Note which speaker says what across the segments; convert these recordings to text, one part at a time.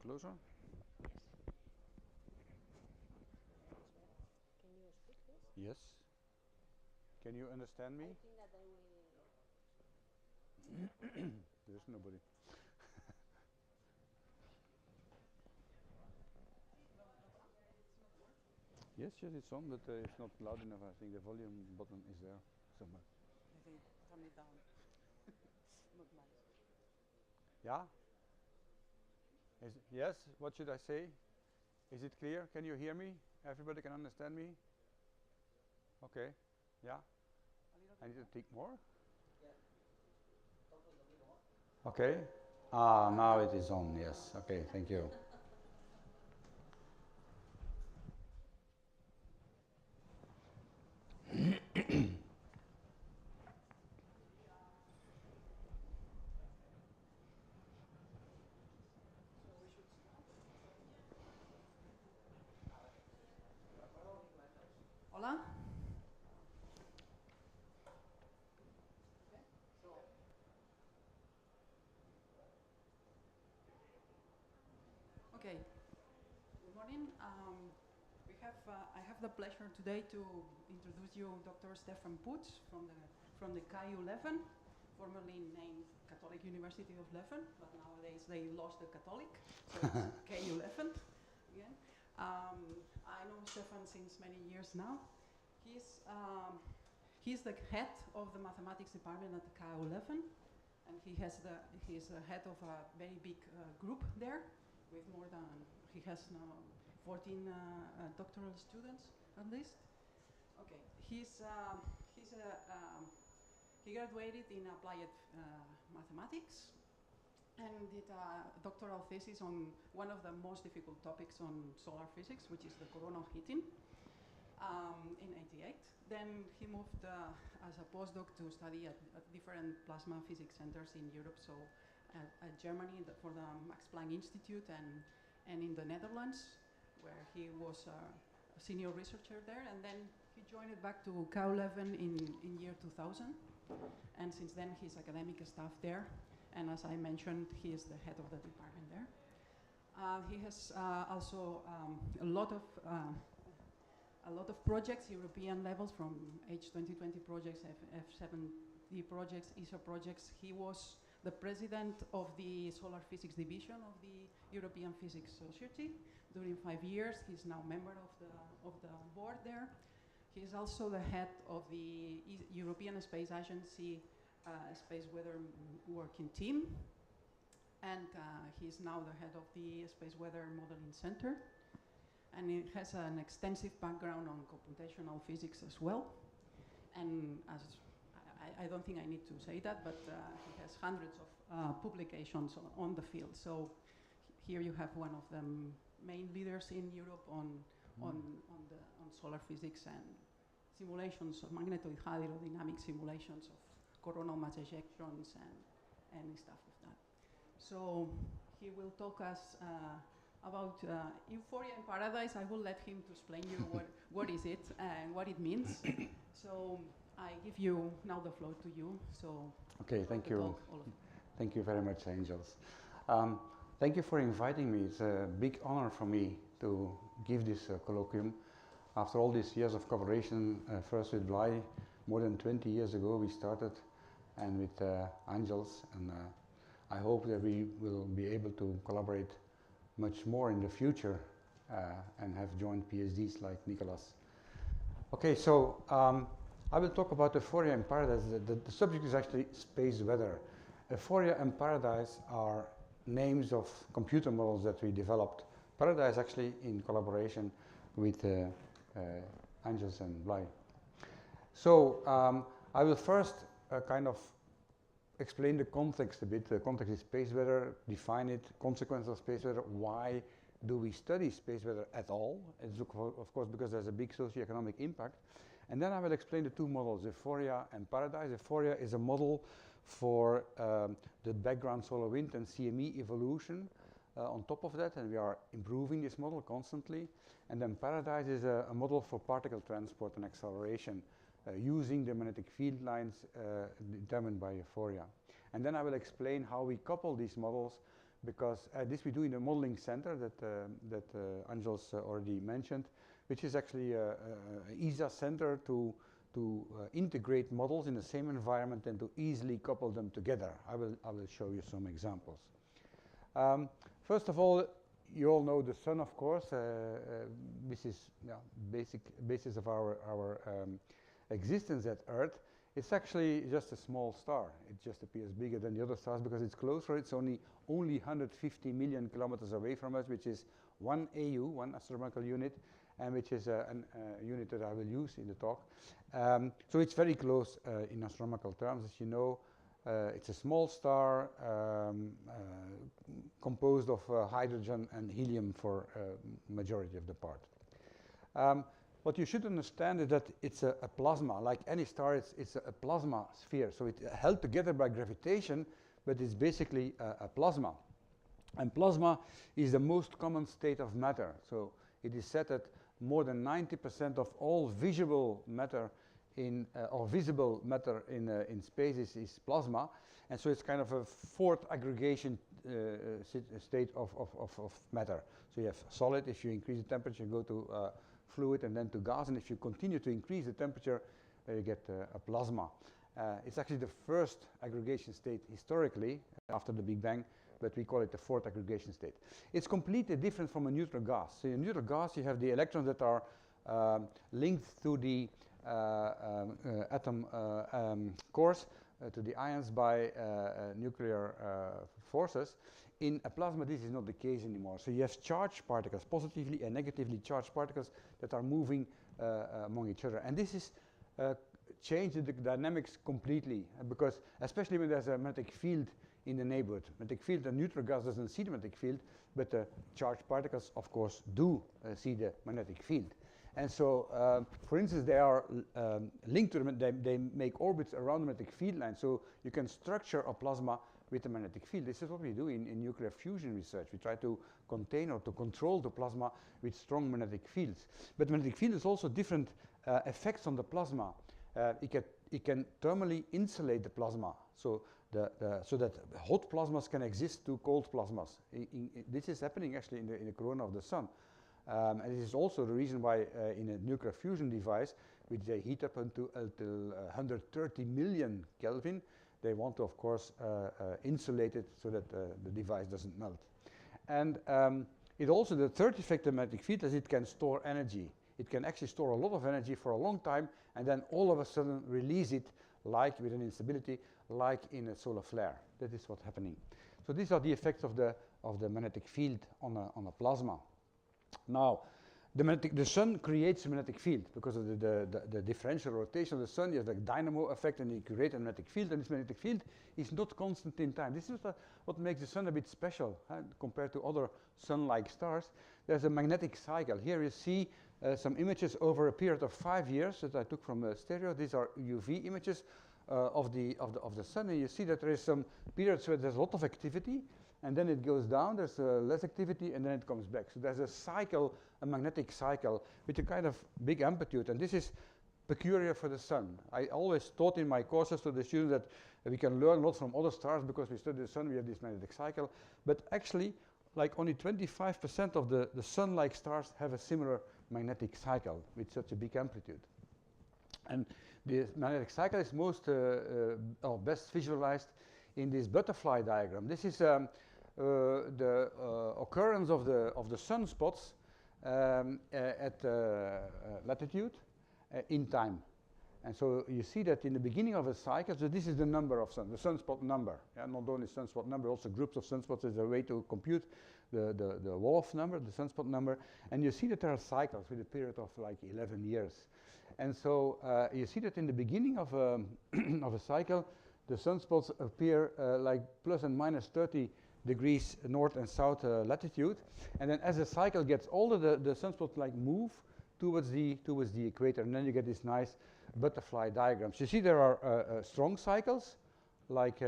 Speaker 1: closer?
Speaker 2: Yes. Can you speak, please?
Speaker 1: Yes. Can you understand me?
Speaker 2: I think that I will.
Speaker 1: There's nobody. Yes, it's on, but it's not loud enough. I think the volume button is there somewhere.
Speaker 3: Maybe turn it down. Not nice.
Speaker 1: Yeah? Yes, what should I say? Is it clear? Can you hear me? Everybody can understand me? Okay, yeah? I need to take more? Okay. Ah, now it is on, yes. Okay, thank you.
Speaker 3: Hola. Okay. Good morning. I have the pleasure today to introduce you Dr. Stefan Puig from the KU Leuven, formerly named Catholic University of Leuven, but nowadays they lost the Catholic, so it's KU Leuven again. I know Stefan since many years now. He's the head of the mathematics department at the KU Leuven, and he's the head of a very big group there with more than, he has now 14 doctoral students at least. Okay, he graduated in applied mathematics and did a doctoral thesis on one of the most difficult topics on solar physics, which is the coronal heating, in '88. Then he moved as a postdoc to study at different plasma physics centers in Europe, so at Germany for the Max Planck Institute and in the Netherlands, where he was a senior researcher there, and then he joined back to KU Leuven in year 2000, and since then he's academic staff there, and as I mentioned, he is the head of the department there. He has also a lot of projects, European levels, from H2020 projects, F70 projects, ESO projects. He was the president of the Solar Physics Division of the European Physics Society during 5 years. He's now a member of the board there. He's also the head of the European Space Agency Space Weather Working Team, and he's now the head of the Space Weather Modeling Center. And he has an extensive background on computational physics as well. And as I don't think I need to say that, but he has hundreds of publications on the field. So here you have one of the main leaders in Europe on solar physics and simulations of magnetoid-hydrodynamic simulations of coronal mass ejections and stuff like that. So he will talk us about EUHFORIA and PARADISE. I will let him to explain you what is it and what it means. So I give you now the floor to you. So
Speaker 1: okay, thank you. Thank you very much, Angels. Thank you for inviting me. It's a big honor for me to give this colloquium. After all these years of cooperation, first with Blai, more than 20 years ago we started, and with Angels, and I hope that we will be able to collaborate much more in the future and have joint PhDs like Nicolas. Okay, so I will talk about EUHFORIA and PARADISE. The subject is actually space weather. EUHFORIA and PARADISE are names of computer models that we developed. PARADISE actually in collaboration with Angels and Blai. So I will first kind of explain the context a bit. The context is space weather, define it, consequences of space weather, why do we study space weather at all? It's of course because there's a big socioeconomic impact. And then I will explain the two models, EUHFORIA and PARADISE. EUHFORIA is a model for the background solar wind and CME evolution on top of that, and we are improving this model constantly. And then PARADISE is a model for particle transport and acceleration using the magnetic field lines determined by EUHFORIA. And then I will explain how we couple these models because this we do in a modeling center that Angels already mentioned, which is actually a ESA center to integrate models in the same environment and to easily couple them together. I will show you some examples. First of all, you all know the sun, of course. This is basis of our existence at Earth. It's actually just a small star. It just appears bigger than the other stars because it's closer. It's only 150 million kilometers away from us, which is 1 AU, 1 astronomical unit, and which is a unit that I will use in the talk. So it's very close in astronomical terms. As you know, it's a small star composed of hydrogen and helium for majority of the part. What you should understand is that it's a plasma. Like any star, it's a plasma sphere. So it's held together by gravitation, but it's basically a plasma. And plasma is the most common state of matter. So it is said that more than 90% of all visible matter or visible matter in space is plasma. And so it's kind of a fourth aggregation state of matter. So you have solid. If you increase the temperature, you go to fluid and then to gas. And if you continue to increase the temperature, you get a plasma. It's actually the first aggregation state historically after the Big Bang, but we call it the fourth aggregation state. It's completely different from a neutral gas. So in neutral gas, you have the electrons that are linked to the atom cores, to the ions by nuclear forces. In a plasma, this is not the case anymore. So you have charged particles, positively and negatively charged particles that are moving among each other. And this is changed the dynamics completely, because especially when there's a magnetic field in the neighborhood. Magnetic field, the neutral gas doesn't see the magnetic field, but the charged particles, of course, do see the magnetic field. And so, for instance, they are linked to they make orbits around the magnetic field line. So you can structure a plasma with the magnetic field. This is what we do in nuclear fusion research. We try to contain or to control the plasma with strong magnetic fields. But magnetic field is also different effects on the plasma. It can thermally insulate the plasma, so that hot plasmas can exist to cold plasmas. This is happening actually in the corona of the sun. And this is also the reason why in a nuclear fusion device, which they heat up until 130 million Kelvin, they want to, of course, insulate it so that the device doesn't melt. And it also, the third effect of magnetic field is it can store energy. It can actually store a lot of energy for a long time and then all of a sudden release it, like with an instability, like in a solar flare. That is what's happening. So these are the effects of the magnetic field on a plasma. Now, the sun creates a magnetic field because of the differential rotation of the sun. You have the dynamo effect and you create a magnetic field, and this magnetic field is not constant in time. This is what makes the sun a bit special compared to other sun-like stars. There's a magnetic cycle. Here you see some images over a period of 5 years that I took from stereo. These are UV images of the sun, and you see that there is some periods where there's a lot of activity, and then it goes down, there's less activity, and then it comes back. So there's a cycle, a magnetic cycle, with a kind of big amplitude, and this is peculiar for the sun. I always taught in my courses to the students that we can learn a lot from other stars because we study the sun, we have this magnetic cycle, but actually, like only 25% of the sun-like stars have a similar magnetic cycle with such a big amplitude. And the magnetic cycle is most or best visualized in this butterfly diagram. This is the occurrence of the sunspots at latitude in time. And so you see that in the beginning of a cycle, so this is the number of the sunspot number. Yeah, not only sunspot number, also groups of sunspots is a way to compute the Wolf number, the sunspot number. And you see that there are cycles with a period of like 11 years. And so you see that in the beginning of a cycle, the sunspots appear like plus and minus 30 degrees north and south latitude. And then as the cycle gets older, the sunspots like move towards the equator, and then you get this nice butterfly diagrams. You see there are strong cycles, like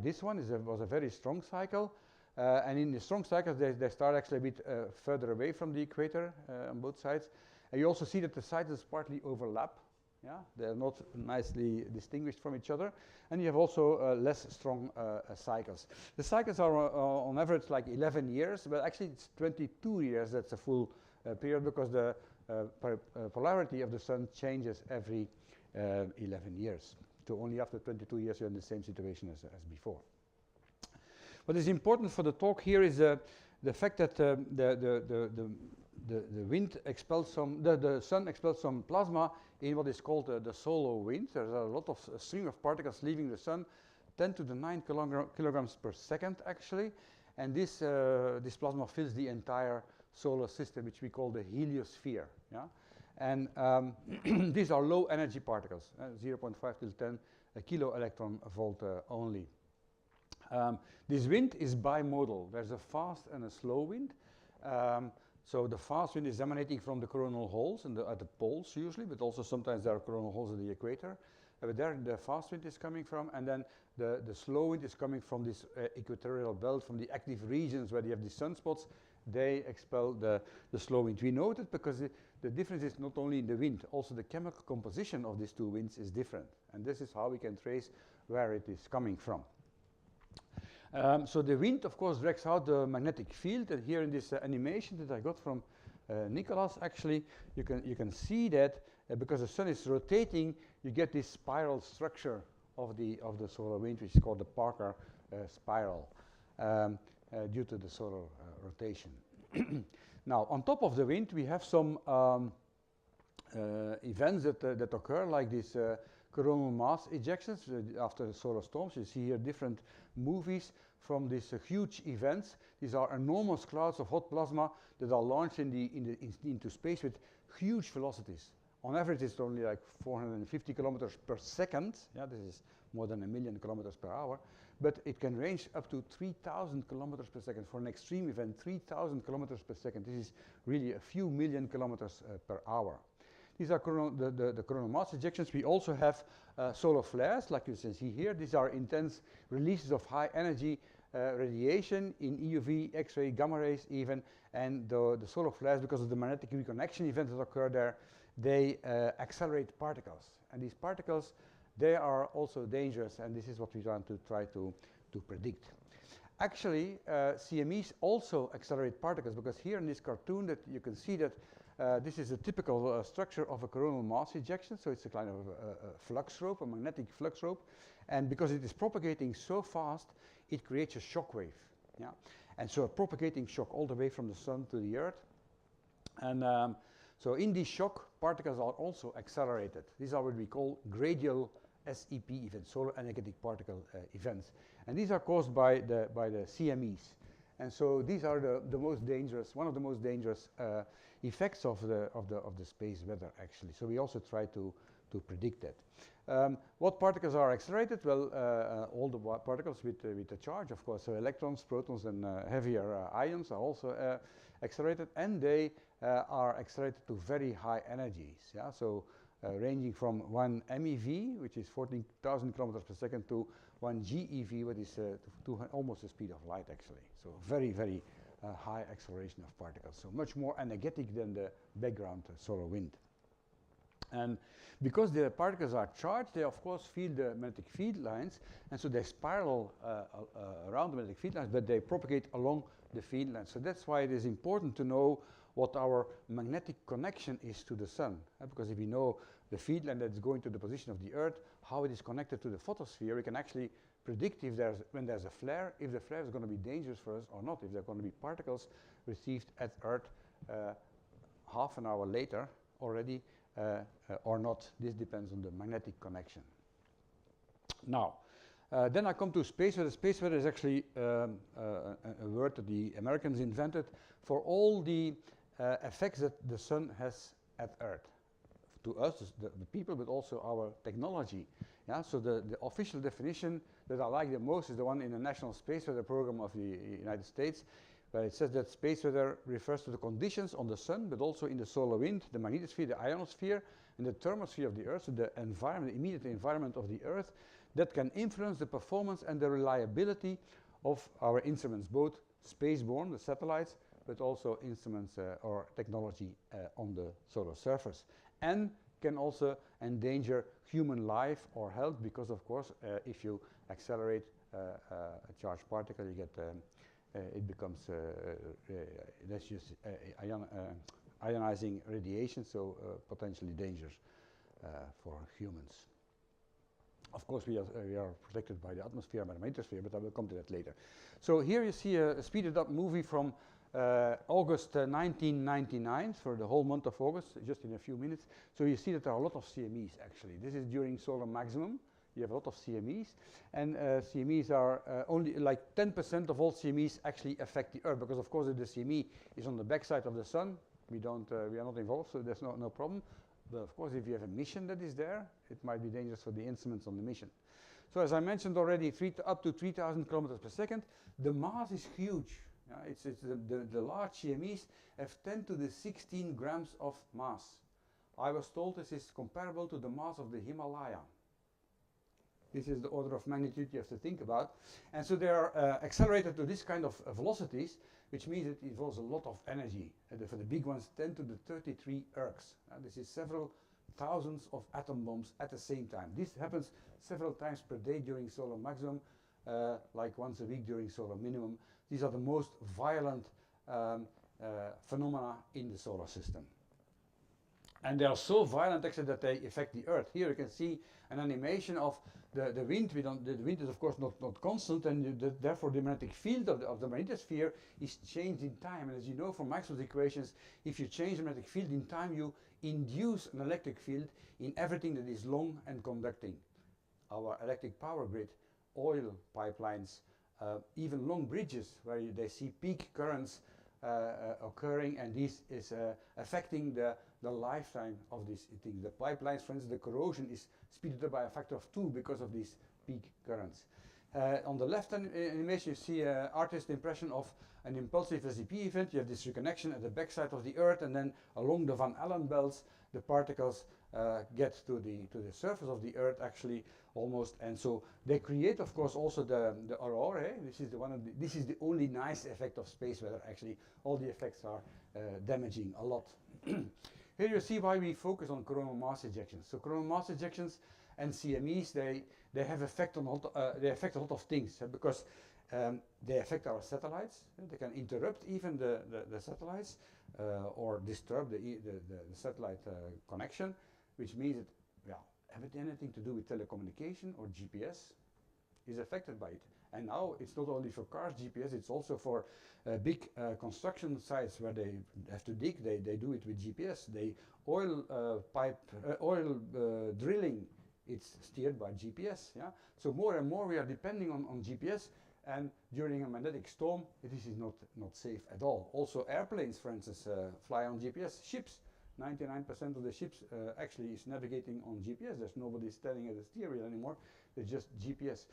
Speaker 1: this one was a very strong cycle, and in the strong cycles they start actually a bit further away from the equator on both sides. And you also see that the cycles partly overlap. Yeah, they're not nicely distinguished from each other, and you have also less strong cycles. The cycles are on average like 11 years, but actually it's 22 years. That's a full period because the polarity of the sun changes every 11 years. So only after 22 years you're in the same situation as before. What is important for the talk here is the fact that the wind expels some, the sun expels some plasma in what is called the solar wind. There's a lot of stream of particles leaving the sun, 10 to the 9 kilograms per second actually, and this plasma fills the entire solar system, which we call the heliosphere. Yeah? And these are low energy particles, 0.5 till 10 kilo electron volt only. This wind is bimodal. There's a fast and a slow wind. So the fast wind is emanating from the coronal holes at the poles usually, but also sometimes there are coronal holes at the equator. But there the fast wind is coming from, and then the slow wind is coming from this equatorial belt, from the active regions where you have these sunspots. They expel the slow wind. We know that because the difference is not only in the wind, also the chemical composition of these two winds is different. And this is how we can trace where it is coming from. So the wind, of course, drags out the magnetic field, and here in this animation that I got from Nicolas, actually, you can see that because the sun is rotating, you get this spiral structure of the solar wind, which is called the Parker spiral, due to the solar rotation. Now, on top of the wind, we have some events that occur, like these coronal mass ejections after solar storms. You see here different movies from these huge events. These are enormous clouds of hot plasma that are launched into space with huge velocities. On average, it's only like 450 kilometers per second. Yeah, this is more than 1 million kilometers per hour. But it can range up to 3,000 kilometers per second. For an extreme event, 3,000 kilometers per second. This is really a few million kilometers per hour. These are the coronal mass ejections. We also have solar flares, like you can see here. These are intense releases of high energy radiation in EUV, X-ray, gamma rays even. And the solar flares, because of the magnetic reconnection events that occur there, they accelerate particles. And these particles, they are also dangerous, and this is what we want to try to predict. Actually, CMEs also accelerate particles, because here in this cartoon that you can see that this is a typical structure of a coronal mass ejection, so it's a kind of a flux rope, a magnetic flux rope, and because it is propagating so fast, it creates a shock wave. Yeah? And so a propagating shock all the way from the sun to the earth. And so in this shock, particles are also accelerated. These are what we call gradual SEP events, solar energetic particle events. And these are caused by the CMEs. And so these are the most dangerous, one of the most dangerous effects of the space weather, actually. So we also try to predict that. What particles are accelerated? Well, all the particles with a charge, of course. So electrons, protons, and heavier ions are also accelerated, and they are accelerated to very high energies. Yeah? So ranging from 1 MeV, which is 14,000 kilometers per second, to 1 GeV, which is almost the speed of light, actually. So very, very high acceleration of particles. So much more energetic than the background solar wind. And because the particles are charged, they of course feel the magnetic field lines, and so they spiral around the magnetic field lines, but they propagate along the field lines. So that's why it is important to know what our magnetic connection is to the sun. Because if we know the field line that's going to the position of the Earth, how it is connected to the photosphere, we can actually predict if when there's a flare, if the flare is going to be dangerous for us or not, if there are going to be particles received at Earth half an hour later already or not. This depends on the magnetic connection. Now, then I come to space weather. Space weather is actually a word that the Americans invented for all the effects that the sun has at Earth. To us, the people, but also our technology. Yeah? So the official definition that I like the most is the one in the National Space Weather Program of the United States, where it says that space weather refers to the conditions on the sun, but also in the solar wind, the magnetosphere, the ionosphere, and the thermosphere of the Earth, so the environment, the immediate environment of the Earth, that can influence the performance and the reliability of our instruments, both spaceborne, the satellites, but also instruments or technology on the solar surface, and can also endanger human life or health because, of course, if you accelerate a charged particle, you get it becomes that's just ionizing radiation, so potentially dangerous for humans. Of course, we are protected by the atmosphere and by the magnetosphere, but I will come to that later. So here you see a speeded up movie from August 1999, for the whole month of August, just in a few minutes. So you see that there are a lot of CMEs, actually. This is during solar maximum. You have a lot of CMEs, and CMEs are only like 10% of all CMEs actually affect the Earth, because of course if the CME is on the backside of the sun, we are not involved, so there's no problem. But of course, if you have a mission that is there, it might be dangerous for the instruments on the mission. So as I mentioned already, up to 3,000 kilometers per second. The mass is huge. It's the large CMEs have 10 to the 16 grams of mass. I was told this is comparable to the mass of the Himalaya. This is the order of magnitude you have to think about. And so they are accelerated to this kind of velocities, which means it involves a lot of energy. For the big ones, 10 to the 33 ergs. This is several thousands of atom bombs at the same time. This happens several times per day during solar maximum, like once a week during solar minimum. These are the most violent phenomena in the solar system. And they are so violent actually that they affect the Earth. Here you can see an animation of the wind. The wind is of course not constant, and therefore the magnetic field of the magnetosphere is changed in time. And as you know from Maxwell's equations, if you change the magnetic field in time, you induce an electric field in everything that is long and conducting. Our electric power grid, oil pipelines, even long bridges where they see peak currents occurring, and this is affecting the lifetime of these things. The pipelines, for instance, the corrosion is speeded up by a factor of 2 because of these peak currents. On the left animation, you see an artist's impression of an impulsive SEP event. You have this reconnection at the backside of the Earth, and then along the Van Allen belts, the particles get to the surface of the Earth, actually, almost. And so they create, of course, also the aurora. This is this is the only nice effect of space weather. Actually, all the effects are damaging a lot. Here you see why we focus on coronal mass ejections. So coronal mass ejections and CMEs, they have effect on they affect a lot of things, because they affect our satellites. They can interrupt even the satellites or disturb the satellite connection, which means that, well, anything to do with telecommunication or GPS is affected by it. And now it's not only for cars GPS, it's also for big construction sites where they have to dig. They do it with GPS. Oil drilling, it's steered by GPS. Yeah. So more and more we are depending on GPS, and during a magnetic storm, this is not safe at all. Also airplanes, for instance, fly on GPS. Ships, 99% of the ships actually is navigating on GPS. There's nobody standing at the steering wheel anymore. It's just GPS.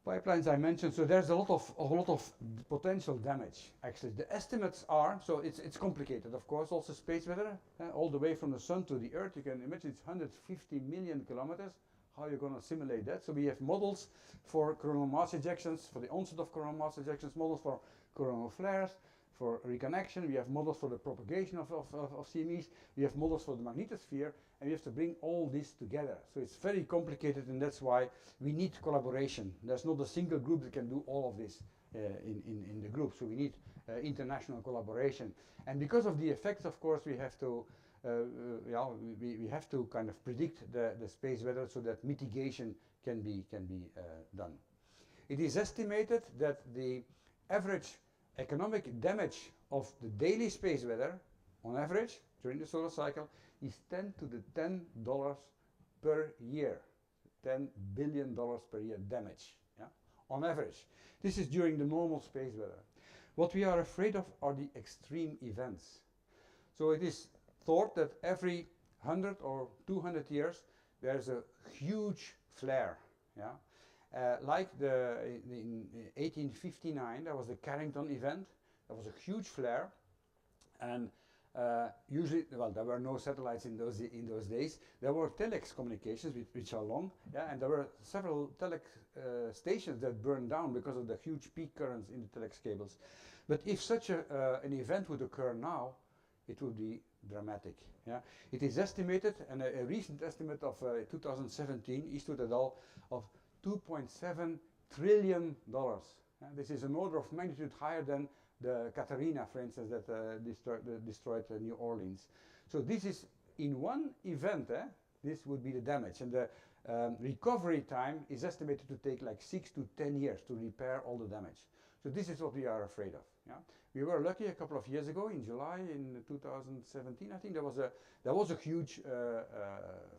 Speaker 1: Pipelines I mentioned, so there's a lot of potential damage. Actually, the estimates are, so it's complicated, of course. Also space weather, all the way from the sun to the Earth. You can imagine it's 150 million kilometers. How are you going to simulate that? So we have models for coronal mass ejections, for the onset of coronal mass ejections, models for coronal flares, for reconnection. We have models for the propagation of CMEs. We have models for the magnetosphere, and we have to bring all this together. So it's very complicated, and that's why we need collaboration. There's not a single group that can do all of this in the group. So we need international collaboration. And because of the effects, of course, we have to we have to kind of predict the space weather so that mitigation can be done. It is estimated that the average economic damage of the daily space weather, on average, during the solar cycle, is $10 to the $10 per year. $10 billion per year damage, yeah? On average. This is during the normal space weather. What we are afraid of are the extreme events. So it is thought that every 100 or 200 years there's a huge flare, yeah? Like in 1859, there was the Carrington event. There was a huge flare, and usually, well, there were no satellites in those days. There were telex communications, which are long, yeah, and there were several telex stations that burned down because of the huge peak currents in the telex cables. But if such an event would occur now, it would be dramatic. Yeah? It is estimated, and a recent estimate of 2017, Eastwood et al., of $2.7 trillion. This is an order of magnitude higher than the Katrina, for instance, that destroyed New Orleans. So this is, in one event, this would be the damage. And the recovery time is estimated to take like 6 to 10 years to repair all the damage. So this is what we are afraid of. Yeah? We were lucky a couple of years ago, in July in 2017, I think there was a huge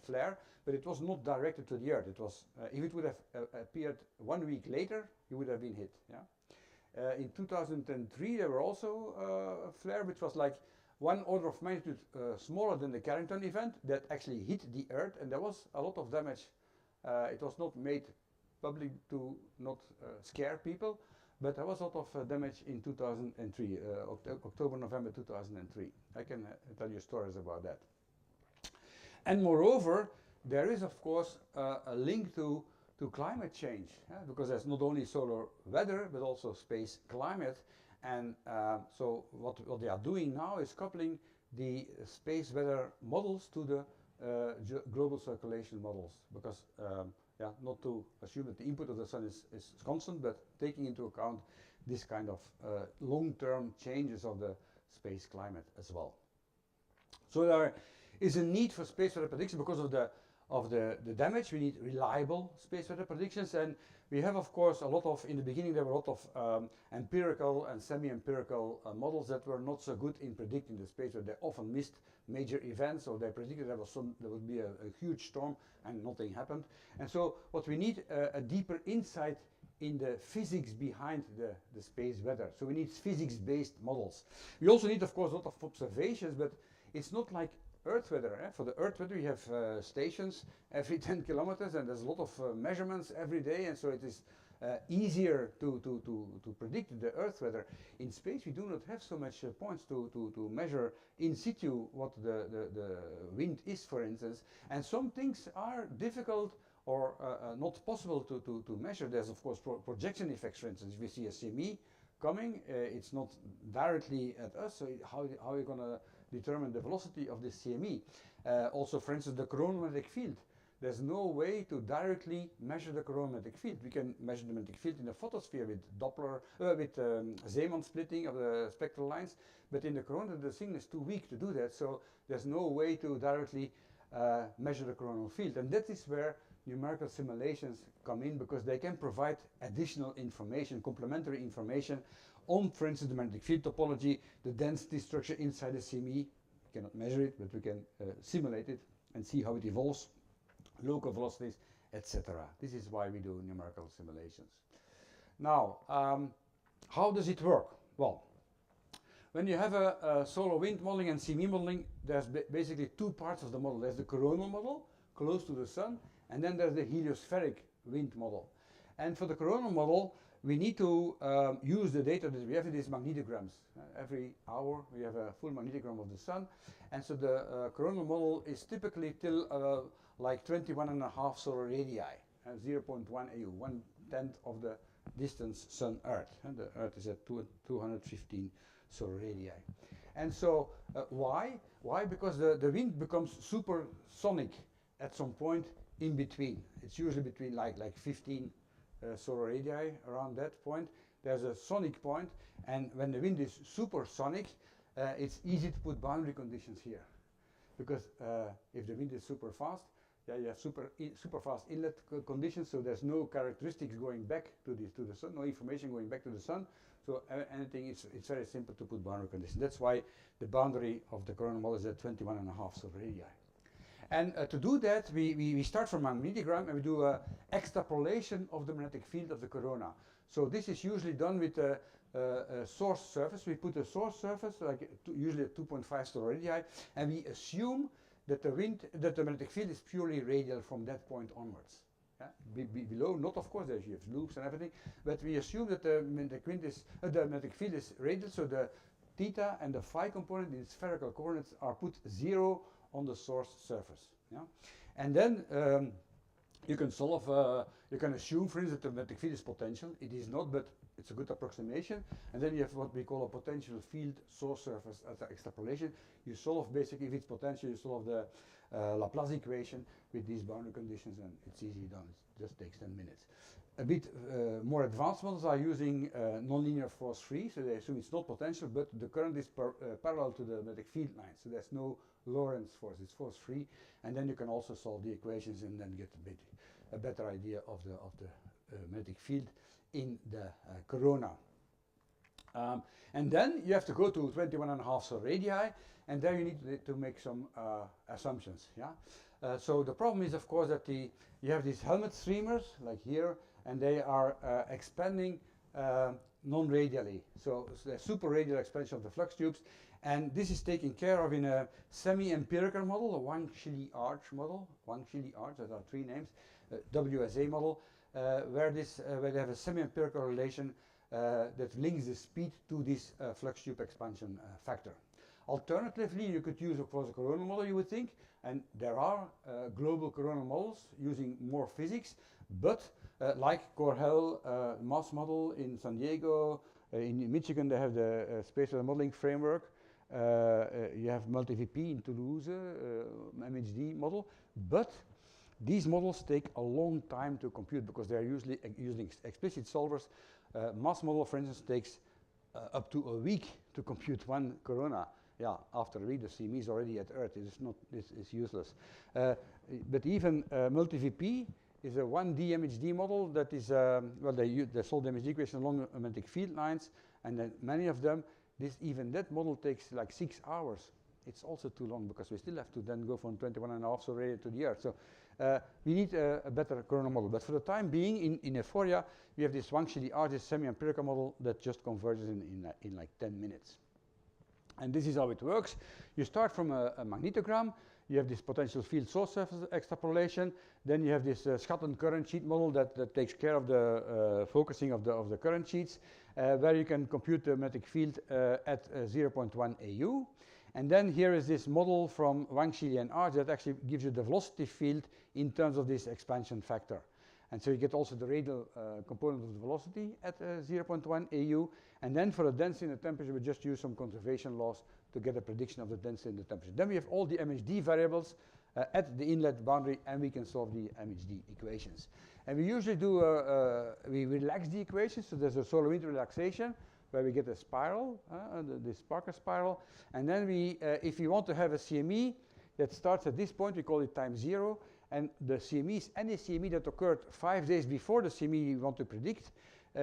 Speaker 1: flare, but it was not directed to the Earth. It was, if it would have appeared 1 week later, you would have been hit. Yeah? In 2003, there were also a flare, which was like 1 order of magnitude smaller than the Carrington event that actually hit the Earth, and there was a lot of damage. It was not made public to not scare people, but there was a lot of damage in 2003, October, November 2003. I can tell you stories about that. And moreover, there is of course a link to climate change, because there's not only solar weather, but also space climate. And so what they are doing now is coupling the space weather models to the global circulation models, because not to assume that the input of the sun is constant, but taking into account this kind of long-term changes of the space climate as well. So there is a need for space weather prediction because of the damage. We need reliable space weather predictions, and we have, of course, a lot of, in the beginning there were a lot of empirical and semi-empirical models that were not so good in predicting the space weather. They often missed major events, or they predicted there would be a huge storm and nothing happened. And so what we need a deeper insight in the physics behind the space weather. So we need physics-based models. We also need, of course, a lot of observations, but it's not like Earth weather. For the Earth weather, we have stations every 10 kilometers, and there's a lot of measurements every day, and so it is easier to predict the Earth weather. In space, we do not have so much points to measure in situ what the wind is, for instance, and some things are difficult or not possible to measure. There's, of course, projection effects, for instance. If we see a CME coming, it's not directly at us, so how are you going to determine the velocity of this CME? Also, for instance, the coronal magnetic field. There's no way to directly measure the coronal magnetic field. We can measure the magnetic field in the photosphere with Doppler, with Zeeman splitting of the spectral lines, but in the corona, the signal is too weak to do that, so there's no way to directly measure the coronal field. And that is where numerical simulations come in, because they can provide additional information, complementary information on, for instance, the magnetic field topology, the density structure inside the CME. We cannot measure it, but we can simulate it and see how it evolves, local velocities, etc. This is why we do numerical simulations. Now, how does it work? Well, when you have a solar wind modeling and CME modeling, there's basically two parts of the model. There's the coronal model, close to the sun, and then there's the heliospheric wind model. And for the coronal model, we need to use the data that we have in these magnetograms. Every hour we have a full magnetogram of the sun, and so the coronal model is typically till like 21.5 solar radii, 0.1 AU, 1/10 of the distance Sun-Earth. And the Earth is at 215 solar radii. And so why? Why? Because the wind becomes supersonic at some point in between. It's usually between like 15 solar radii, around that point. There's a sonic point, and when the wind is supersonic, it's easy to put boundary conditions here. Because if the wind is super fast, you have super fast inlet conditions, so there's no characteristics going back to the sun, no information going back to the sun. So anything, it's very simple to put boundary conditions. That's why the boundary of the coronal model is at 21.5 solar radii. And to do that, we start from a magnetogram, and we do an extrapolation of the magnetic field of the corona. So this is usually done with a source surface. We put a source surface, like usually at 2.5 solar radii, and we assume that the magnetic field is purely radial from that point onwards. Below, not of course, you have loops and everything, but we assume that the magnetic field is radial, so the theta and the phi component in spherical coordinates are put 0 on the source surface. And then you can solve, you can assume, for instance, that the magnetic field is potential. It is not, but it's a good approximation. And then you have what we call a potential field source surface as an extrapolation. You solve basically, if it's potential, you solve the Laplace equation with these boundary conditions, and it's easy done. It just takes 10 minutes. A bit more advanced models are using nonlinear force free, so they assume it's not potential, but the current is parallel to the magnetic field line, so there's no Lorentz force, it's force free, and then you can also solve the equations and then get a better idea of the magnetic field in the corona. And then you have to go to 21.5 solar radii, and there you need to make some assumptions. Yeah. So the problem is, of course, that you have these helmet streamers like here, and they are expanding non-radially. So the super radial expansion of the flux tubes, and this is taken care of in a semi-empirical model, a Wang-Chili arch model. Wang-Chili arch, there are three names. WSA model, where they have a semi-empirical relation that links the speed to this flux tube expansion factor. Alternatively, you could use, of course, a coronal model, you would think, and there are global coronal models using more physics, but like Corhell mass model in San Diego, in Michigan they have the spatial modeling framework, you have multi-VP in Toulouse, MHD model, but these models take a long time to compute because they are usually using explicit solvers. Mass model, for instance, takes up to a week to compute one corona. Yeah, after a week the CME is already at Earth. This is useless. But even multi-VP is a 1D MHD model that is, well, they solve the MHD equation along magnetic field lines, and then many of them, even that model takes like 6 hours. It's also too long because we still have to then go from 21.5 solar radii to the Earth. So we need a better coronal model. But for the time being, in EUHFORIA, we have this Wang-Chili arch, this semi-empirical model that just converges in like 10 minutes. And this is how it works. You start from a magnetogram. You have this potential field source surface extrapolation. Then you have this Scotland current sheet model that takes care of the focusing of the current sheets, where you can compute the magnetic field at 0.1 AU. And then here is this model from Wang-Chili and arch that actually gives you the velocity field in terms of this expansion factor. And so you get also the radial component of the velocity at 0.1 AU. And then for the density and the temperature, we just use some conservation laws to get a prediction of the density and the temperature. Then we have all the MHD variables at the inlet boundary, and we can solve the MHD equations. And we usually do, we relax the equations. So there's a solar wind relaxation, where we get a spiral, this Parker spiral. And then we, if we want to have a CME that starts at this point, we call it time 0. And the CMEs, any CME that occurred 5 days before the CME we want to predict,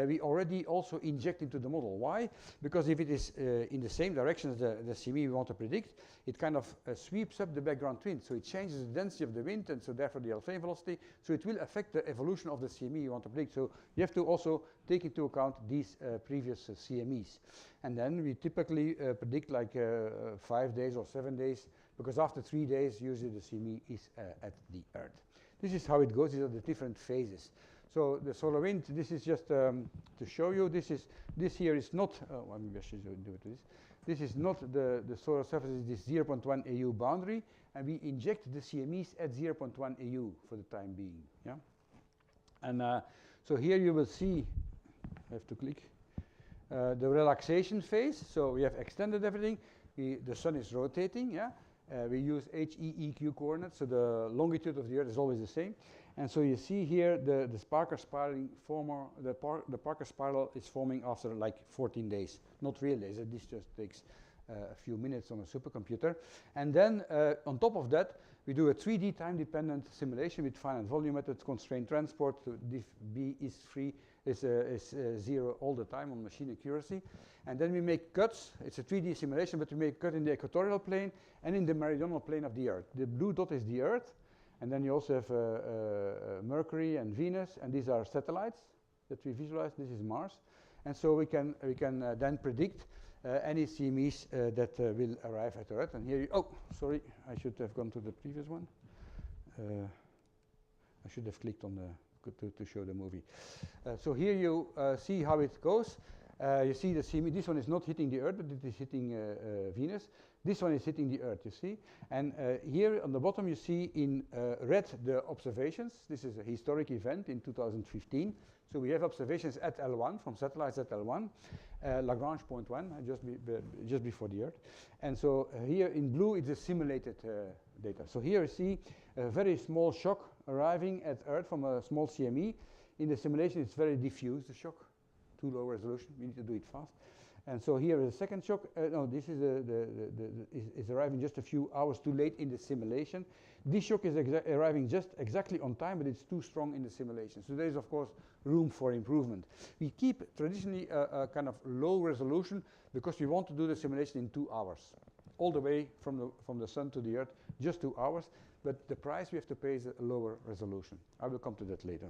Speaker 1: we already also inject into the model. Why? Because if it is in the same direction as the CME we want to predict, it kind of sweeps up the background wind. So it changes the density of the wind, and so therefore the alpha velocity. So it will affect the evolution of the CME you want to predict. So you have to also take into account these previous CMEs. And then we typically predict like 5 days or 7 days, because after 3 days, usually the CME is at the Earth. This is how it goes. These are the different phases. So the solar wind, this is just to show you. This here is not, well, maybe I should do it with this. This is not the solar surface, it's this 0.1 AU boundary, and we inject the CMEs at 0.1 AU for the time being. Yeah. And so here you will see, I have to click, the relaxation phase. So we have extended everything. The sun is rotating, yeah. We use HEEQ coordinates, so the longitude of the Earth is always the same. And so you see here the Parker spiraling the Parker spiral is forming after like 14 days. Not real days, this just takes a few minutes on a supercomputer. And then on top of that, we do a 3D time-dependent simulation with finite volume methods, constrained transport, so diff B is free, is 0 all the time on machine accuracy. And then we make cuts. It's a 3D simulation, but we make a cut in the equatorial plane and in the meridional plane of the Earth. The blue dot is the Earth, and then you also have Mercury and Venus, and these are satellites that we visualize. This is Mars. And so we can then predict any CMEs that will arrive at Earth. And here, oh, sorry, I should have gone to the previous one. I should have clicked on the to show the movie. So here you see how it goes. You see the CME, this one is not hitting the Earth, but it is hitting Venus. This one is hitting the Earth, you see. And here on the bottom you see in red the observations. This is a historic event in 2015. So we have observations at L1, from satellites at L1, Lagrange point 1, just before the Earth. And so here in blue it's a simulated data. So here you see a very small shock arriving at Earth from a small CME. In the simulation it's very diffuse, the shock, too low resolution, we need to do it fast. And so here is a second shock. No, this is is arriving just a few hours too late in the simulation. This shock is arriving just exactly on time, but it's too strong in the simulation. So there is, of course, room for improvement. We keep traditionally a kind of low resolution because we want to do the simulation in 2 hours, all the way from the sun to the Earth, just 2 hours. But the price we have to pay is a lower resolution. I will come to that later.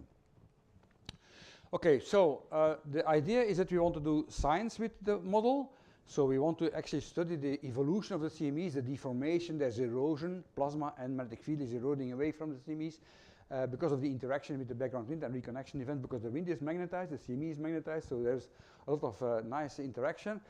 Speaker 1: Okay, so the idea is that we want to do science with the model. So we want to actually study the evolution of the CMEs, the deformation, there's erosion, plasma and magnetic field is eroding away from the CMEs because of the interaction with the background wind and reconnection event, because the wind is magnetized, the CME is magnetized, so there's a lot of nice interaction.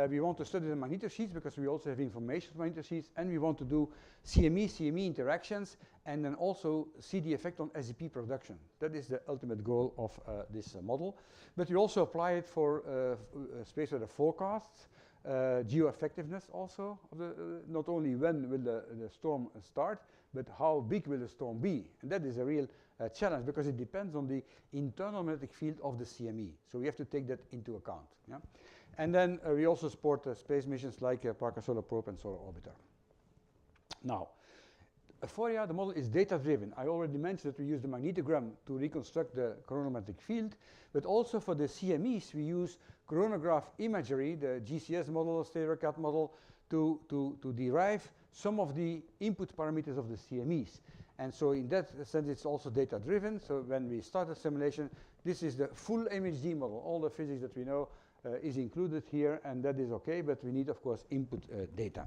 Speaker 1: We want to study the magnetosheets because we also have information from magnetosheets, and we want to do CME interactions and then also see the effect on SEP production. That is the ultimate goal of this model. But we also apply it for space weather forecasts, geo-effectiveness also, of the, not only when will the storm start, but how big will the storm be. And that is a real challenge because it depends on the internal magnetic field of the CME. So we have to take that into account. Yeah? And then we also support space missions like Parker Solar Probe and Solar Orbiter. Now, EUHFORIA, the model is data-driven. I already mentioned that we use the magnetogram to reconstruct the coronal magnetic field, but also for the CMEs we use coronagraph imagery, the GCS model, StereoCAD model, to derive some of the input parameters of the CMEs. And so in that sense it's also data-driven. So when we start the simulation, this is the full MHD model. All the physics that we know is included here, and that is okay, but we need, of course, input data.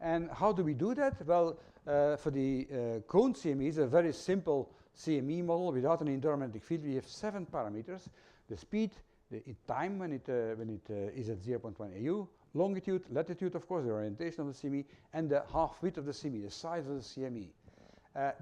Speaker 1: And how do we do that? Well, for the cone CMEs, a very simple CME model without an internal magnetic field, we have 7 parameters: the speed, the time when it is at 0.1 AU, longitude, latitude, of course, the orientation of the CME, and the half width of the CME, the size of the CME.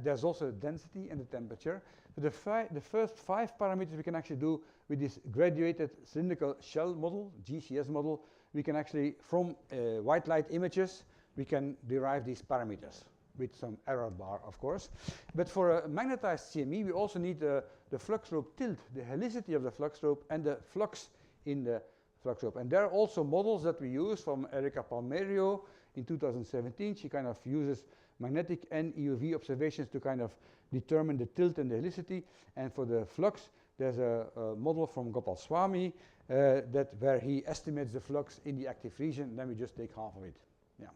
Speaker 1: There's also the density and the temperature. The first 5 parameters we can actually do with this graduated cylindrical shell model, GCS model. We can actually, from white light images, we can derive these parameters with some error bar, of course. But for a magnetized CME, we also need the flux slope tilt, the helicity of the flux slope, and the flux in the flux slope. And there are also models that we use from Erika Palmerio in 2017. She kind of uses magnetic and EUV observations to kind of determine the tilt and the helicity. And for the flux, there's a model from Gopal Swami where he estimates the flux in the active region, and then we just take half of it. Yeah,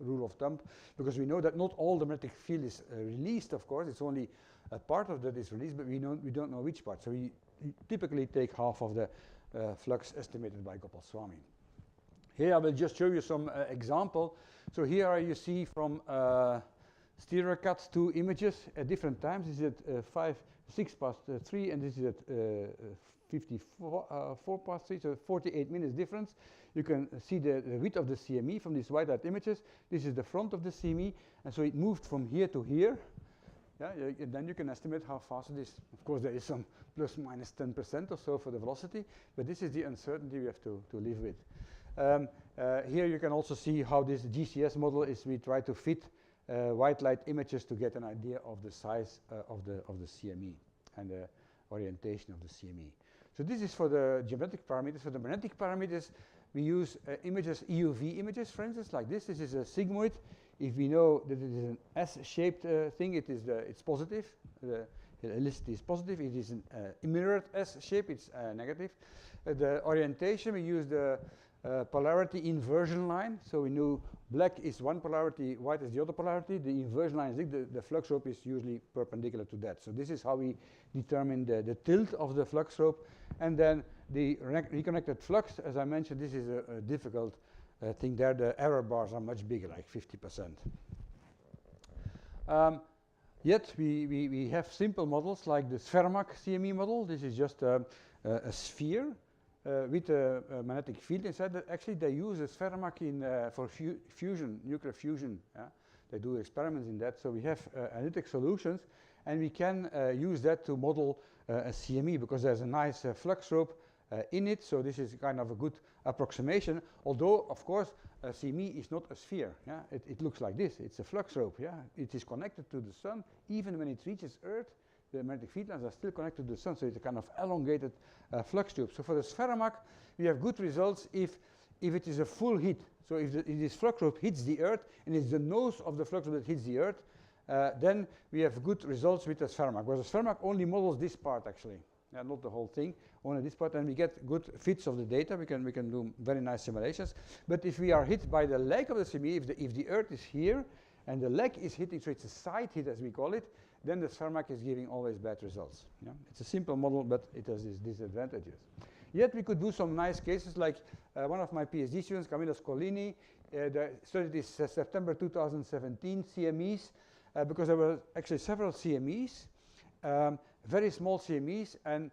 Speaker 1: rule of thumb, because we know that not all the magnetic field is released, of course. It's only a part of that is released, but we don't know which part. So we typically take half of the flux estimated by Gopal Swami. Here I will just show you some example. So here you see from StereoCAD 2 images at different times. This is at 6 past 3, and this is at 4 past 3, so 48 minutes difference. You can see the width of the CME from these white light images. This is the front of the CME, and so it moved from here to here. Yeah, and then you can estimate how fast it is. Of course, there is some plus minus 10% or so for the velocity, but this is the uncertainty we have to live with. Here you can also see how this GCS model is. We try to fit white light images to get an idea of the size of the CME and the orientation of the CME. So this is for the geometric parameters. For the magnetic parameters, we use images, EUV images, for instance, like this. This is a sigmoid. If we know that it is an S-shaped thing, it's positive. The helicity is positive. It is a mirrored S shape. It's negative. The orientation, we use the polarity inversion line. So we know black is one polarity, white is the other polarity. The inversion line is the flux slope is usually perpendicular to that. So this is how we determine the tilt of the flux slope. And then the reconnected flux, as I mentioned, this is a difficult thing there. The error bars are much bigger, like 50%. Yet we have simple models like the SFERMAC CME model. This is just a sphere with a magnetic field inside. Actually, they use a SEPs for fusion, nuclear fusion. They do experiments in that. So we have analytic solutions, and we can use that to model a CME because there's a nice flux rope in it. So this is kind of a good approximation. Although, of course, a CME is not a sphere. Yeah? It looks like this. It's a flux rope. Yeah? It is connected to the sun. Even when it reaches Earth, the magnetic field lines are still connected to the sun. So it's a kind of elongated flux tube. So for the SEPs, we have good results if it is a full hit. So if this flux rope hits the Earth, and it's the nose of the flux rope that hits the Earth, then we have good results with the SEPs. Because the SEPs only models this part, actually. Not the whole thing, only this part, and we get good fits of the data. We can do very nice simulations. But if we are hit by the leg of the CME, if the Earth is here, and the leg is hitting, so it's a side hit, as we call it, then the SEPs is giving always bad results. Yeah? It's a simple model, but it has these disadvantages. Yet we could do some nice cases, like one of my PhD students, Camilla Scolini, studied this September 2017 CMEs, because there were actually several CMEs, very small CMEs, and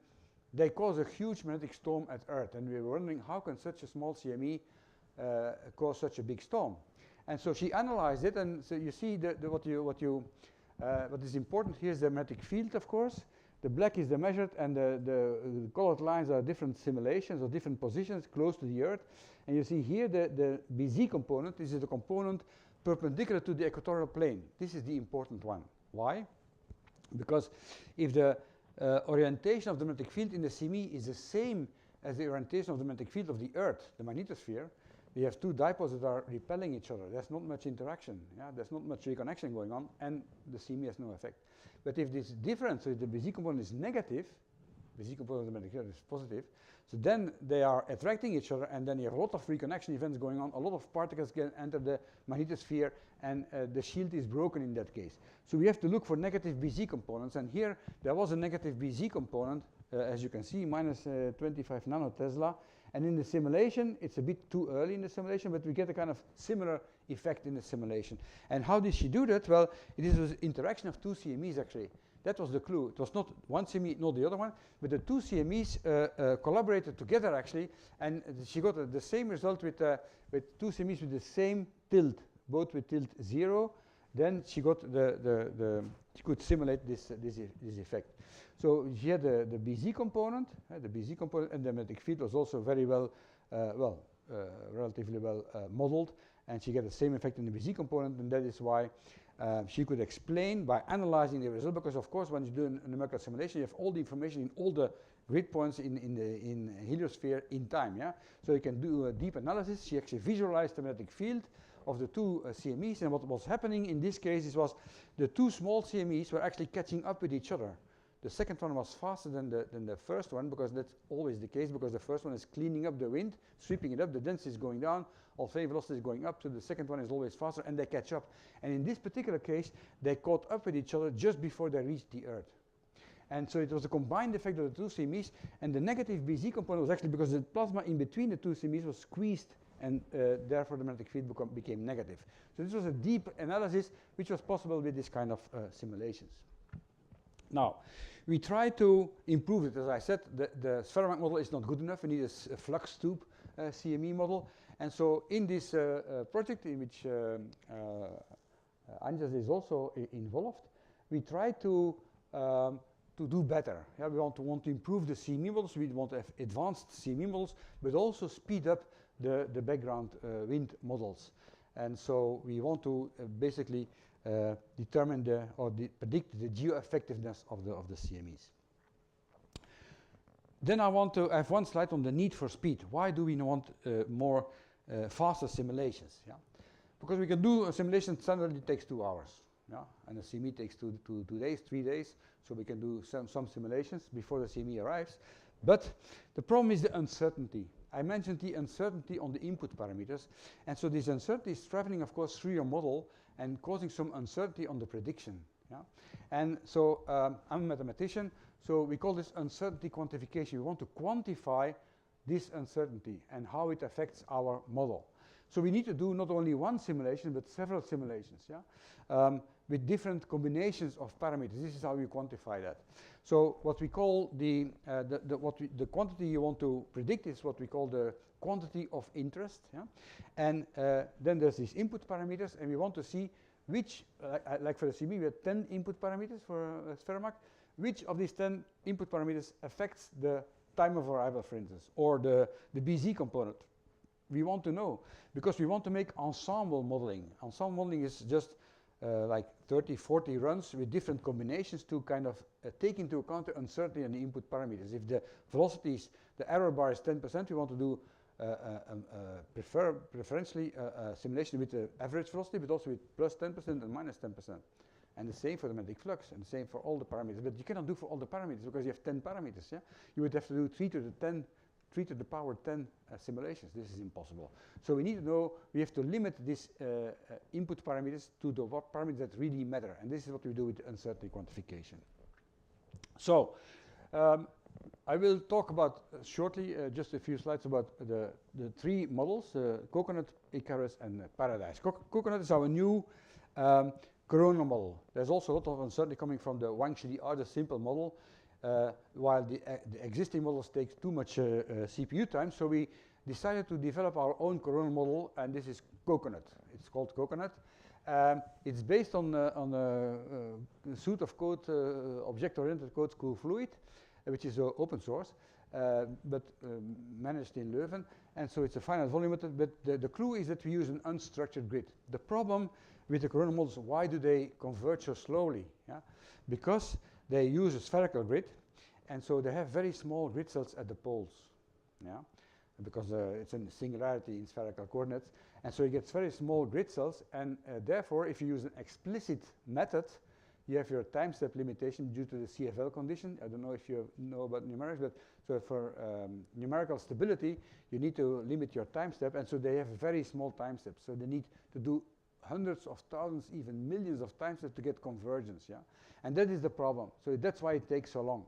Speaker 1: they cause a huge magnetic storm at Earth. And we were wondering, how can such a small CME cause such a big storm? And so she analyzed it, and so you see what is important here is the magnetic field, of course. The black is the measured, and the colored lines are different simulations or different positions close to the Earth. And you see here the BZ component. This is the component perpendicular to the equatorial plane. This is the important one. Why? Because if the orientation of the magnetic field in the CME is the same as the orientation of the magnetic field of the Earth, the magnetosphere, we have two dipoles that are repelling each other. There's not much interaction. Yeah? There's not much reconnection going on, and the CME has no effect. But if this difference, so if the BZ component is negative, BZ component of the magnetic field is positive, so then they are attracting each other, and then you have a lot of reconnection events going on. A lot of particles can enter the magnetosphere, and the shield is broken in that case. So we have to look for negative BZ components, and here there was a negative BZ component, as you can see, minus 25 nanotesla. And in the simulation, it's a bit too early in the simulation, but we get a kind of similar effect in the simulation. And how did she do that? Well, it is an interaction of two CMEs, actually. That was the clue. It was not one CME, not the other one, but the two CMEs collaborated together, actually, and she got the same result with two CMEs with the same tilt, both with tilt 0. Then she got she could simulate this effect. So she had the BZ component, and the magnetic field was also very well, relatively well modeled, and she got the same effect in the BZ component, and that is why she could explain by analyzing the result, because of course when you do a numerical simulation, you have all the information in all the grid points in heliosphere in time. Yeah? So you can do a deep analysis. She actually visualized the magnetic field of the two CMEs, and what was happening in this case was the two small CMEs were actually catching up with each other. The second one was faster than the first one, because that's always the case, because the first one is cleaning up the wind, sweeping it up, the density is going down, Alfvén velocity is going up, so the second one is always faster, and they catch up. And in this particular case, they caught up with each other just before they reached the Earth. And so it was a combined effect of the two CMEs, and the negative BZ component was actually because the plasma in between the two CMEs was squeezed, and therefore the magnetic field became negative. So this was a deep analysis which was possible with this kind of simulations. Now, we try to improve it. As I said, the SEPs model is not good enough. We need a flux tube CME model. And so in this project, in which Anjas is also involved, we try to do better. Yeah, we want to improve the CME models. We want to have advanced CME models, but also speed up the background wind models. And so we want to basically determine predict the geo-effectiveness of the CMEs. Then I have one slide on the need for speed. Why do we want more faster simulations? Yeah? Because we can do a simulation standardly takes 2 hours. Yeah? And a CME takes 2 days, 3 days. So we can do some simulations before the CME arrives. But the problem is the uncertainty. I mentioned the uncertainty on the input parameters. And so this uncertainty is traveling, of course, through your model and causing some uncertainty on the prediction. Yeah? And so I'm a mathematician, so we call this uncertainty quantification. We want to quantify this uncertainty and how it affects our model. So we need to do not only one simulation, but several simulations. Yeah? with different combinations of parameters. This is how you quantify that. So what we call the quantity you want to predict is what we call the quantity of interest. Yeah? And then there's these input parameters, and we want to see which, like for the CB, we had 10 input parameters for SPHEROMAC. Which of these 10 input parameters affects the time of arrival, for instance, or the BZ component? We want to know, because we want to make ensemble modeling. Ensemble modeling is just like 30, 40 runs with different combinations to kind of take into account the uncertainty in the input parameters. If the velocities, the error bar is 10%, we want to do preferentially a simulation with the average velocity, but also with plus 10% and minus 10%. And the same for the magnetic flux, and the same for all the parameters. But you cannot do for all the parameters because you have 10 parameters. Yeah? You would have to do 3 to the power 10 simulations. This is impossible. So we need to know, we have to limit these input parameters to the parameters that really matter. And this is what we do with uncertainty quantification. So I will talk about shortly, just a few slides about the three models, Coconut, Icarus, and Paradise. Coconut is our new corona model. There's also a lot of uncertainty coming from the Wang-Shidi-R, the simple model, while the existing models take too much CPU time. So we decided to develop our own corona model, and this is Coconut. It's called Coconut. It's based on a suite of code, object-oriented code, Coolfluid, which is open source, but managed in Leuven. And so it's a finite volume method, but the clue is that we use an unstructured grid. The problem with the corona models, why do they converge so slowly? Yeah? Because they use a spherical grid, and so they have very small grid cells at the poles. Yeah? Because it's a singularity in spherical coordinates. And so you get very small grid cells, and therefore, if you use an explicit method, you have your time step limitation due to the CFL condition. I don't know if you know about numerics, but so for numerical stability, you need to limit your time step, and so they have very small time steps. So they need to do hundreds of thousands, even millions of time steps to get convergence. Yeah? And that is the problem. So that's why it takes so long.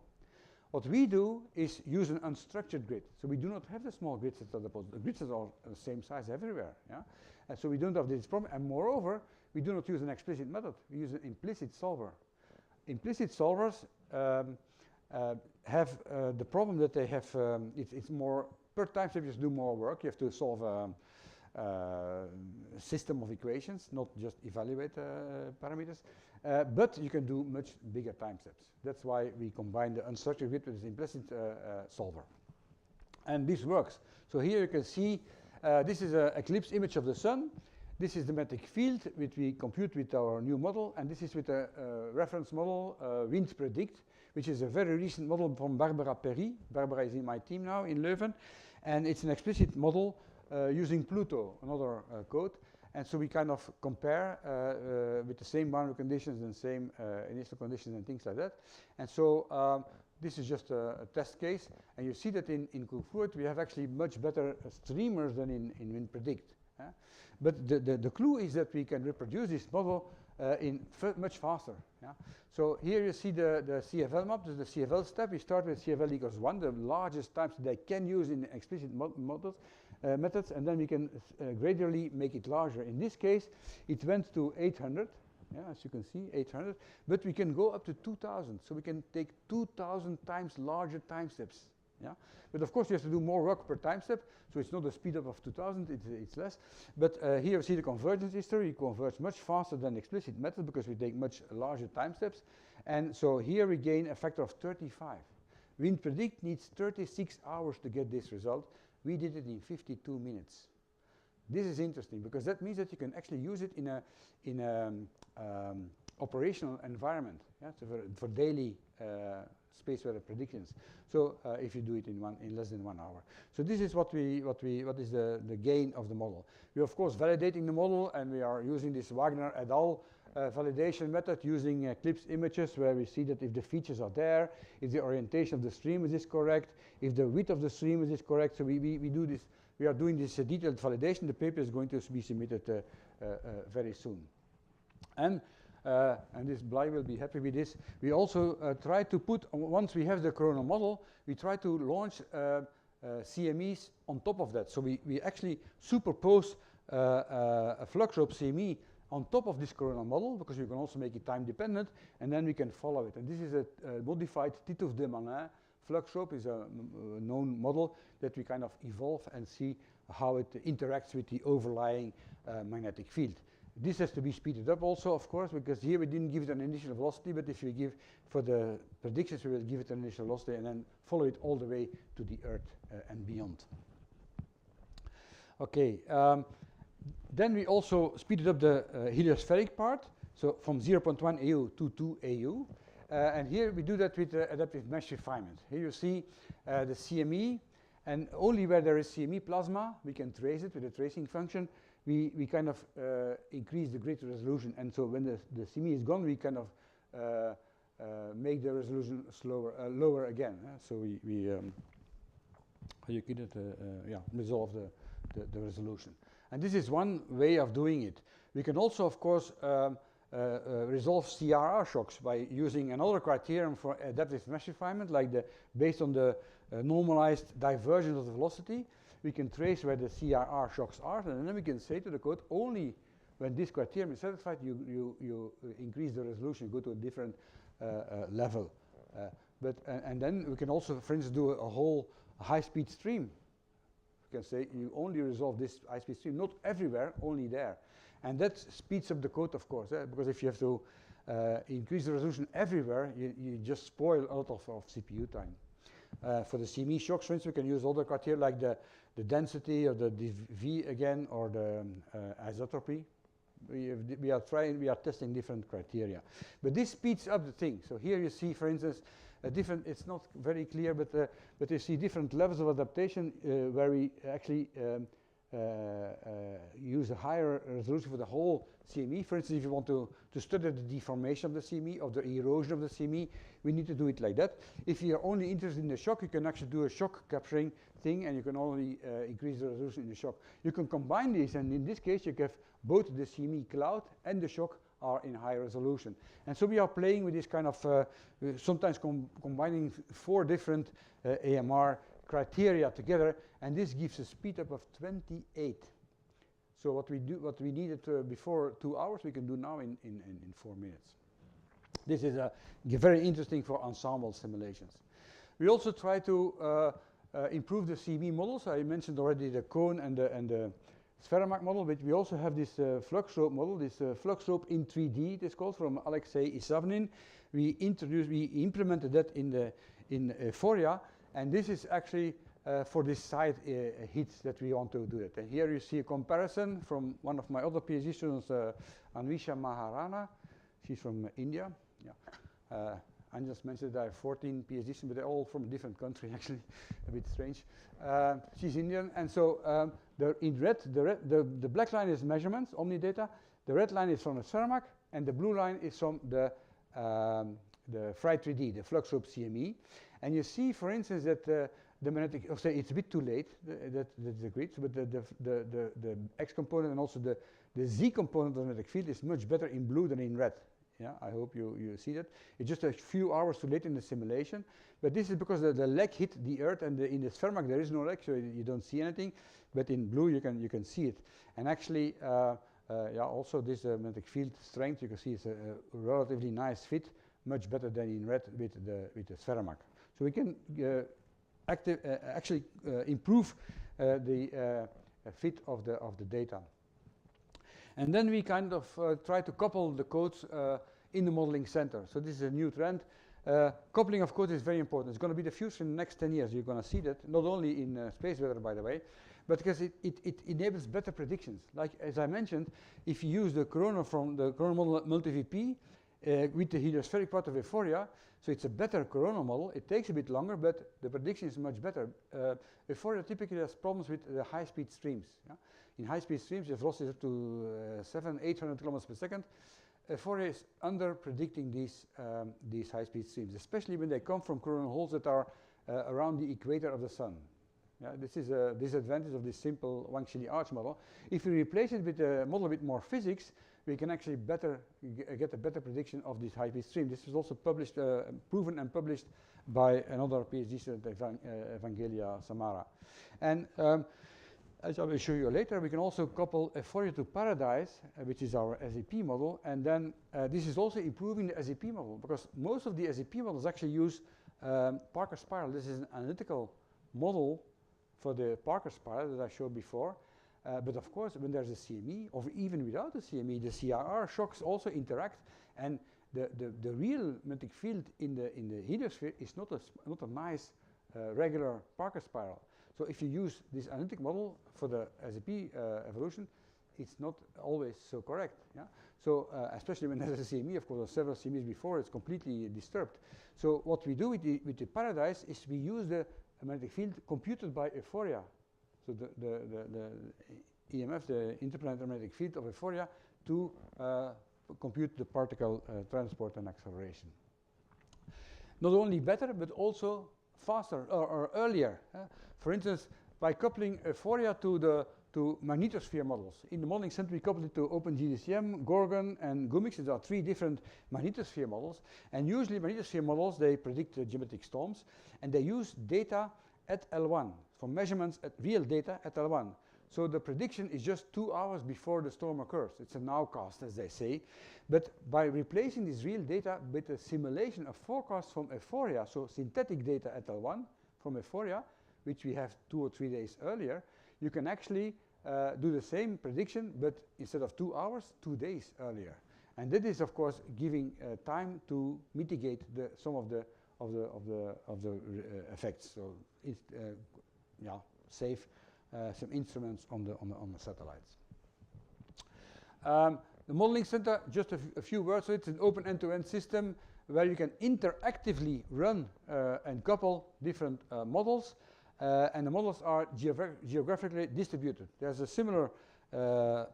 Speaker 1: What we do is use an unstructured grid. So we do not have the small grid sets at the poles. The grid sets are the same size everywhere. Yeah? And so we don't have this problem. And moreover, we do not use an explicit method. We use an implicit solver. Implicit solvers have the problem that they have, it's more, per time step you just do more work. You have to solve a system of equations, not just evaluate parameters. But you can do much bigger time steps. That's why we combine the unstructured grid with this implicit solver. And this works. So here you can see, this is an eclipse image of the sun. This is the magnetic field, which we compute with our new model. And this is with a reference model, WindPredict, which is a very recent model from Barbara Perry. Barbara is in my team now in Leuven. And it's an explicit model using Pluto, another code. And so we kind of compare with the same boundary conditions and same initial conditions and things like that. And so this is just a test case. And you see that in Coolfluid, we have actually much better streamers than in WindPredict. But the clue is that we can reproduce this model much faster. Yeah? So here you see the CFL map. This is the CFL step. We start with CFL equals 1, the largest times they can use in explicit methods, and then we can gradually make it larger. In this case, it went to 800, yeah, as you can see, 800, but we can go up to 2000, so we can take 2000 times larger time steps. Yeah? But of course, you have to do more work per time step, so it's not a speed up of 2000, it's less. But here you see the convergence history. You converge much faster than explicit method because we take much larger time steps. And so here we gain a factor of 35. WindPredict needs 36 hours to get this result. We did it in 52 minutes. This is interesting because that means that you can actually use it in a operational environment, yeah? So for daily space weather predictions. So if you do it in less than 1 hour. So this is what is the gain of the model. We're of course validating the model, and we are using this Wagner et al. Validation method using eclipse images where we see that if the features are there, if the orientation of the stream is correct, if the width of the stream is correct. So we do this. We are doing this detailed validation. The paper is going to be submitted very soon. And this Blai will be happy with this. We also try to put, once we have the corona model, we try to launch CMEs on top of that. So we actually superpose a flux rope CME on top of this coronal model, because you can also make it time dependent, and then we can follow it. And this is a modified Titov-de-Manin flux slope, is a known model that we kind of evolve and see how it interacts with the overlying magnetic field. This has to be speeded up also, of course, because here we didn't give it an initial velocity, but if we give, for the predictions, we will give it an initial velocity and then follow it all the way to the Earth and beyond. Okay, then we also speeded up the heliospheric part, so from 0.1 AU to 2 AU. And here we do that with adaptive mesh refinement. Here you see the CME, and only where there is CME plasma, we can trace it with a tracing function. We kind of increase the grid resolution, and so when the CME is gone, we kind of make the resolution lower again. So we how you get it? Resolve the resolution. And this is one way of doing it. We can also, of course, resolve CRR shocks by using another criterion for adaptive mesh refinement, like based on the normalized divergence of the velocity. We can trace where the CRR shocks are, and then we can say to the code, only when this criterion is satisfied, you increase the resolution, go to a different level. And then we can also, for instance, do a whole high-speed stream. We can say you only resolve this high-speed stream, not everywhere, only there. And that speeds up the code, of course, because if you have to increase the resolution everywhere, you just spoil a lot of CPU time. For the CME shocks, for instance, we can use other criteria like the density or the dV again, or the isotropy. We are testing different criteria. But this speeds up the thing. So here you see, for instance, a different, it's not very clear, but you see different levels of adaptation where we actually use a higher resolution for the whole CME. For instance, if you want to study the deformation of the CME, or the erosion of the CME, we need to do it like that. If you are only interested in the shock, you can actually do a shock capturing thing, and you can only increase the resolution in the shock. You can combine these, and in this case, you have both the CME cloud and the shock are in high resolution. And so we are playing with this kind of, sometimes combining 4 different AMR criteria together, and this gives a speed up of 28. So what we needed before 2 hours, we can do now in 4 minutes. This is very interesting for ensemble simulations. We also try to improve the CME models. I mentioned already the cone and the SEPs model, but we also have this flux slope model, this flux slope in 3D, it is called, from Alexei Isavnin. We implemented that in EUHFORIA, and this is actually for this side hits that we want to do it. And here you see a comparison from one of my other PhD students, Anvisha Maharana. She's from India. Yeah. I just mentioned that I have 14 PhD students, but they're all from a different country, actually, a bit strange. She's Indian, and so in red, the black line is measurements, omnidata. The red line is from the SEPs, and the blue line is from the Fry3D, the flux slope CME. And you see, for instance, that the magnetic, it's a bit too late, that's agreed, but the X component and also the Z component of the magnetic field is much better in blue than in red. Yeah, I hope you see that. It's just a few hours too late in the simulation, but this is because the leg hit the Earth, and in the SEPs there is no leg, so you don't see anything. But in blue you can see it. And actually, also this magnetic field strength, you can see it's a relatively nice fit, much better than in red with the SEPs. So we can actually improve the fit of the data. And then we kind of try to couple the codes in the modeling center. So this is a new trend. Coupling of codes is very important. It's going to be the future in the next 10 years. You're going to see that, not only in space weather, by the way, but because it enables better predictions. Like, as I mentioned, if you use the corona from the corona model multi-VP with the heliospheric part of EUHFORIA, so it's a better corona model. It takes a bit longer, but the prediction is much better. EUHFORIA typically has problems with the high-speed streams. Yeah? In high-speed streams, the velocity is up to 700-800 kilometers per second. EUHFORIA is under-predicting these high-speed streams, especially when they come from coronal holes that are around the equator of the sun. Yeah, this is a disadvantage of this simple Wang-Chili arch model. If we replace it with a model with more physics, we can actually get a better prediction of this high-speed stream. This was also published, proven and published by another PhD student, Evangelia Samara. And as I will show you later, we can also couple EUHFORIA to PARADISE, which is our SEP model, and then this is also improving the SEP model, because most of the SEP models actually use Parker spiral. This is an analytical model for the Parker spiral that I showed before, but of course when there's a CME, or even without a CME, the CRR shocks also interact, and the real magnetic field in the heliosphere is not a nice regular Parker spiral. So if you use this analytic model for the SEP evolution, it's not always so correct. Yeah? So especially when there's a CME, of course, there are several CMEs before, it's completely disturbed. So what we do with the PARADISE is we use the magnetic field computed by EUHFORIA. So the EMF, the interplanetary magnetic field of EUHFORIA, to compute the particle transport and acceleration. Not only better, but also faster or earlier. For instance, by coupling EUHFORIA to magnetosphere models. In the modeling center, we coupled it to OpenGDCM, Gorgon, and GUMIX. There are 3 different magnetosphere models. And usually magnetosphere models, they predict geometric storms, and they use data at L1, for measurements at real data at L1. So the prediction is just 2 hours before the storm occurs. It's a nowcast, as they say. But by replacing this real data with a simulation, a forecast from EUHFORIA, so synthetic data at L1 from EUHFORIA, which we have 2 or 3 days earlier, you can actually do the same prediction, but instead of 2 hours, 2 days earlier. And that is, of course, giving time to mitigate some of the effects. So it's save some instruments on the satellites. The modeling center, just a few words. So it's an open end-to-end system where you can interactively run and couple different models, and the models are geographically distributed. There's a similar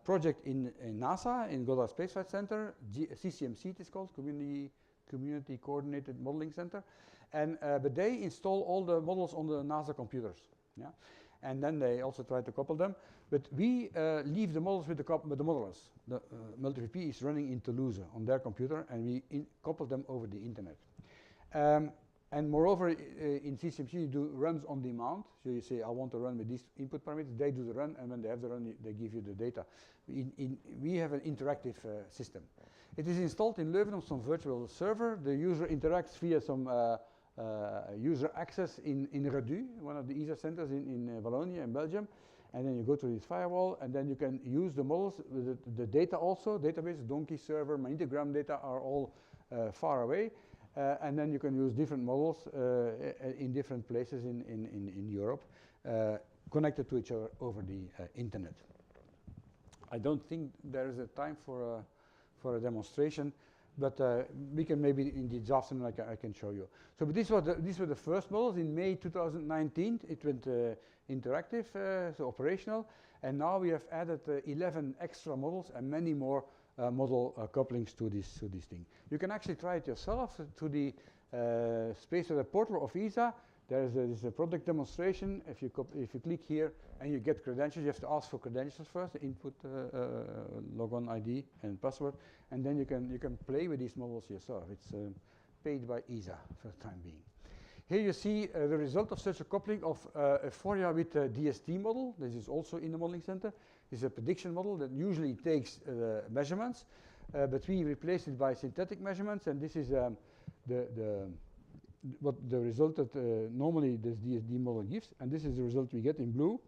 Speaker 1: project in NASA, in Goddard Space Flight Center, CCMC it is called, Community Coordinated Modeling Center, and but they install all the models on the NASA computers. Yeah? And then they also try to couple them. But we leave the models with the modelers. The MultiVP is running in Toulouse on their computer, and we couple them over the internet. And moreover, in CCMC, you do runs on demand. So you say, I want to run with these input parameters. They do the run, and when they have the run, they give you the data. We have an interactive system. It is installed in Leuven on some virtual server. The user interacts via some user access in Redu, one of the ESA centers in Wallonia in Belgium, and then you go to this firewall, and then you can use the models, the data also, database, Donkey server, magnetogram data are all far away, and then you can use different models in different places in Europe, connected to each other over the internet. I don't think there is a time for a demonstration, but we can maybe in this afternoon I can show you. So but these were the first models. In May 2019 it went interactive, so operational, and now we have added 11 extra models and many more model couplings to this thing. You can actually try it yourself to the Space Weather portal of ESA. There's a product demonstration. If you click here and you get credentials, you have to ask for credentials first, input logon ID and password, and then you can play with these models yourself. It's paid by ESA for the time being. Here you see the result of such a coupling of EUHFORIA with a DST model. This is also in the modeling center. This is a prediction model that usually takes measurements, but we replace it by synthetic measurements, and this is what the result that normally this DSD model gives, and this is the result we get in blue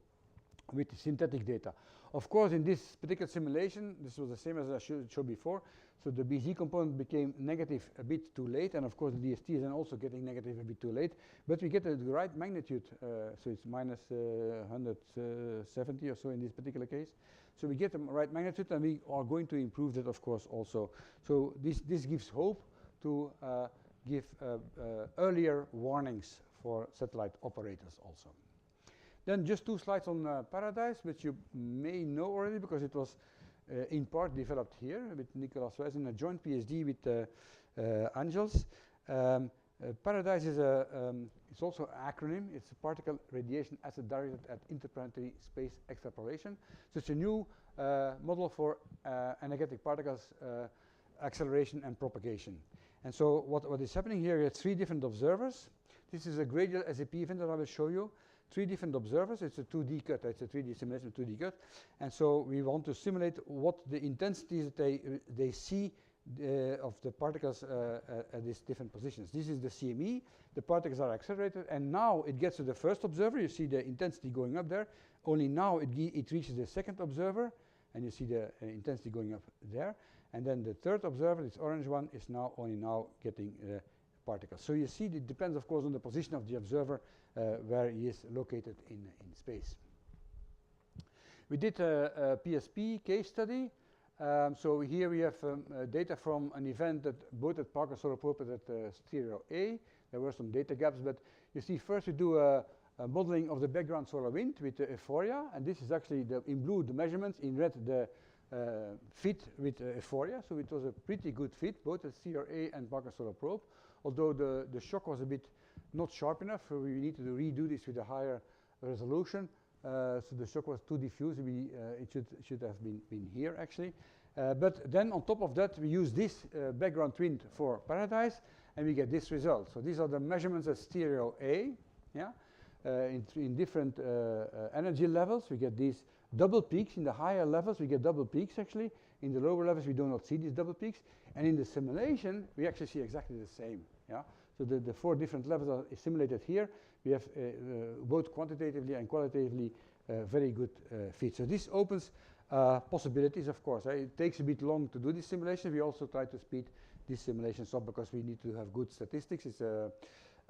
Speaker 1: with the synthetic data. Of course, in this particular simulation, this was the same as I showed before, so the BZ component became negative a bit too late, and of course the DST is then also getting negative a bit too late, but we get the right magnitude, so it's minus 170 or so in this particular case. So we get the right magnitude, and we are going to improve that, of course, also. So this gives hope to give earlier warnings for satellite operators also. Then just 2 slides on PARADISE, which you may know already because it was in part developed here with Nicolas Weiss in a joint PhD with Angels. PARADISE is it's also an acronym. It's a particle radiation asset directed at interplanetary space extrapolation. So it's a new model for energetic particles acceleration and propagation. And so what is happening here, you have 3 different observers. This is a gradual SEP event that I will show you. 3 different observers. It's a 2D cut, it's a 3D simulation, 2D cut. And so we want to simulate what the intensities that they see of the particles at these different positions. This is the CME, the particles are accelerated, and now it gets to the first observer. You see the intensity going up there. Only now it reaches the second observer, and you see the intensity going up there. And then the third observer, this orange one, is now only now getting particles. So you see it depends, of course, on the position of the observer where he is located in space. We did a PSP case study. So here we have data from an event that both at Parker Solar Probe and at Stereo A. There were some data gaps, but you see first we do a modeling of the background solar wind with EUHFORIA, and this is actually in blue the measurements, in red the fit with EUHFORIA. So it was a pretty good fit, both at Stereo A and Parker Solar Probe, although the shock was a bit not sharp enough, so we needed to redo this with a higher resolution. So the shock was too diffuse. It should have been here actually. But then on top of that, we use this background wind for PARADISE, and we get this result. So these are the measurements at Stereo A, yeah, in different energy levels. We get these double peaks. In the higher levels, we get double peaks actually. In the lower levels, we do not see these double peaks. And in the simulation, we actually see exactly the same. Yeah. So the 4 different levels are simulated here. We have both quantitatively and qualitatively very good fit. So this opens possibilities, of course. It takes a bit long to do this simulation. We also try to speed these simulations up because we need to have good statistics. It's a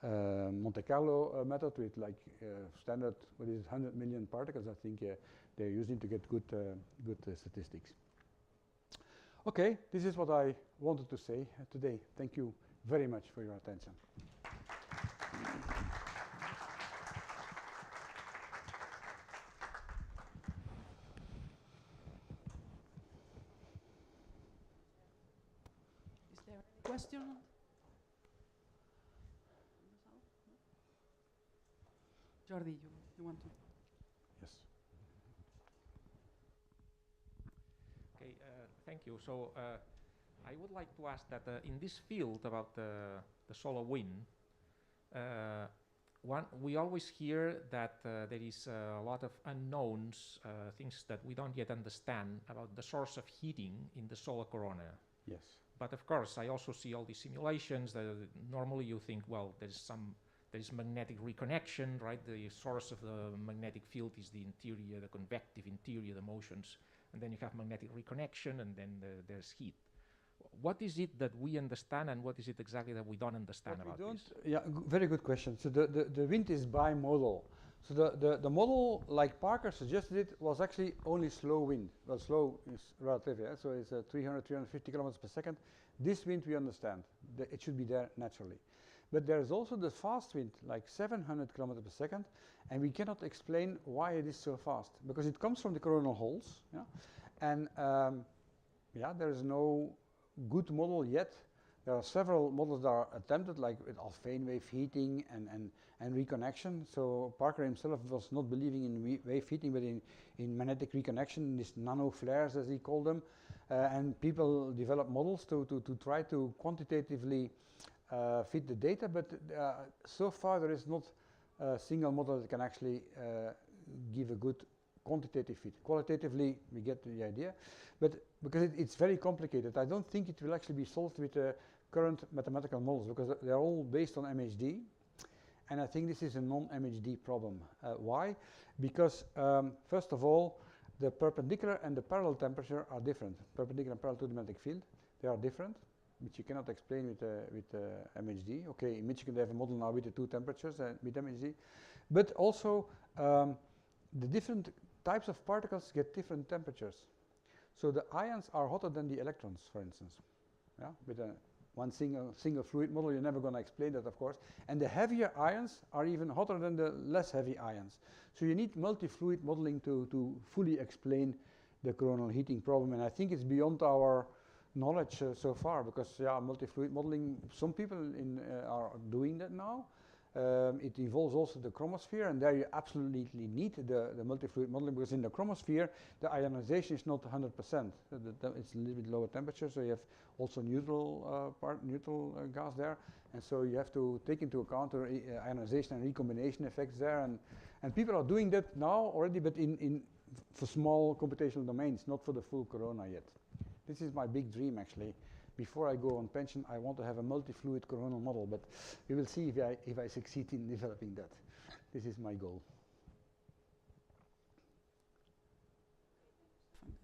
Speaker 1: Monte Carlo method with like standard, 100 million particles, I think they're using to get good statistics. Okay, this is what I wanted to say today. Thank you very much for your attention.
Speaker 3: Is there any question? Jordi, you want to?
Speaker 1: Yes.
Speaker 4: Okay, thank you. So I would like to ask that in this field about the solar wind, we always hear that there is a lot of unknowns, things that we don't yet understand about the source of heating in the solar corona.
Speaker 1: Yes.
Speaker 4: But of course, I also see all these simulations that normally you think, well, there is magnetic reconnection, right? The source of the magnetic field is the interior, the convective interior, the motions, and then you have magnetic reconnection, and then there's heat. What is it that we understand, and what is it exactly that we don't understand about this?
Speaker 1: Yeah, very good question. So the wind is bimodal. So the model, like Parker suggested it, was actually only slow wind. Well, slow is relative, yeah? So it's 300, 350 kilometers per second. This wind we understand. It should be there naturally. But there is also the fast wind, like 700 kilometers per second, and we cannot explain why it is so fast, because it comes from the coronal holes, yeah? And yeah, there is no good model yet. There are several models that are attempted, like with Alfvén wave heating and reconnection. So Parker himself was not believing in wave heating, but in magnetic reconnection, these nano flares, as he called them. And people develop models to try to quantitatively fit the data, but so far there is not a single model that can actually give a good quantitative fit. Qualitatively, we get the idea, but because it's very complicated, I don't think it will actually be solved with current mathematical models, because they're all based on MHD, and I think this is a non-MHD problem. Why? Because first of all, the perpendicular and the parallel temperature are different. Perpendicular and parallel to the magnetic field, they are different, which you cannot explain with MHD. Okay, in Michigan they have a model now with the 2 temperatures with MHD, but also the different types of particles get different temperatures. So the ions are hotter than the electrons, for instance. Yeah, with one single fluid model, you're never going to explain that, of course. And the heavier ions are even hotter than the less heavy ions. So you need multi-fluid modeling to fully explain the coronal heating problem. And I think it's beyond our knowledge so far, because yeah, multi-fluid modeling, some people are doing that now. It involves also the chromosphere, and there you absolutely need the multi-fluid modeling, because in the chromosphere the ionization is not 100%. It's a little bit lower temperature, so you have also neutral gas there, and so you have to take into account the ionization and recombination effects there, and And people are doing that now already, but for small computational domains, not for the full corona yet. This is my big dream, actually. Before I go on pension, I want to have a multi-fluid coronal model, but we will see if I succeed in developing that. This is my goal.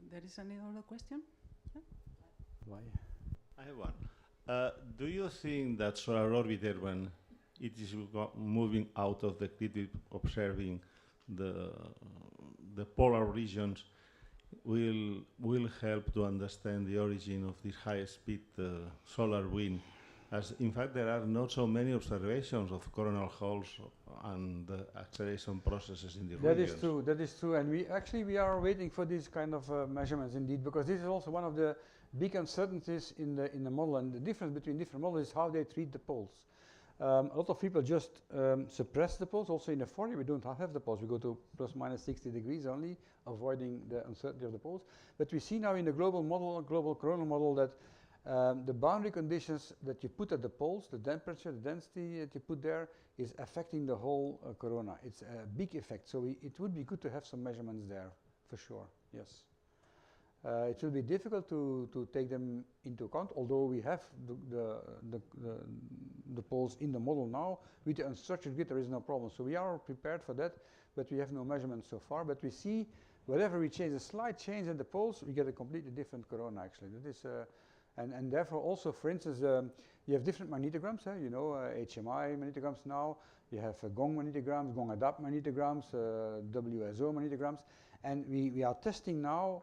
Speaker 3: There is any other question? Yeah?
Speaker 1: Why?
Speaker 5: I have one. Do you think that solar orbiter, when it is moving out of the grid, observing the polar regions, will help to understand the origin of this high-speed solar wind? As in fact, there are not so many observations of coronal holes and the acceleration processes in the regions.
Speaker 1: That is true. That is true. And we are waiting for these kind of measurements indeed, because this is also one of the big uncertainties in the model. And the difference between different models is how they treat the poles. A lot of people just suppress the poles. Also in EUHFORIA, we don't have the poles. We go to plus minus 60 degrees only, avoiding the uncertainty of the poles. But we see now in the global model, global coronal model, that the boundary conditions that you put at the poles, the temperature, the density that you put there, is affecting the whole corona. It's a big effect. So it would be good to have some measurements there, for sure. Yes. It will be difficult to take them into account, although we have the poles in the model now. With the unstructured grid, there is no problem. So we are prepared for that, but we have no measurements so far. But we see whenever we change a slight change in the poles, we get a completely different corona, actually. That is, and therefore also, for instance, you have different magnetograms, you know, HMI magnetograms now. You have GONG magnetograms, GONG adapt magnetograms, WSO magnetograms. And we are testing now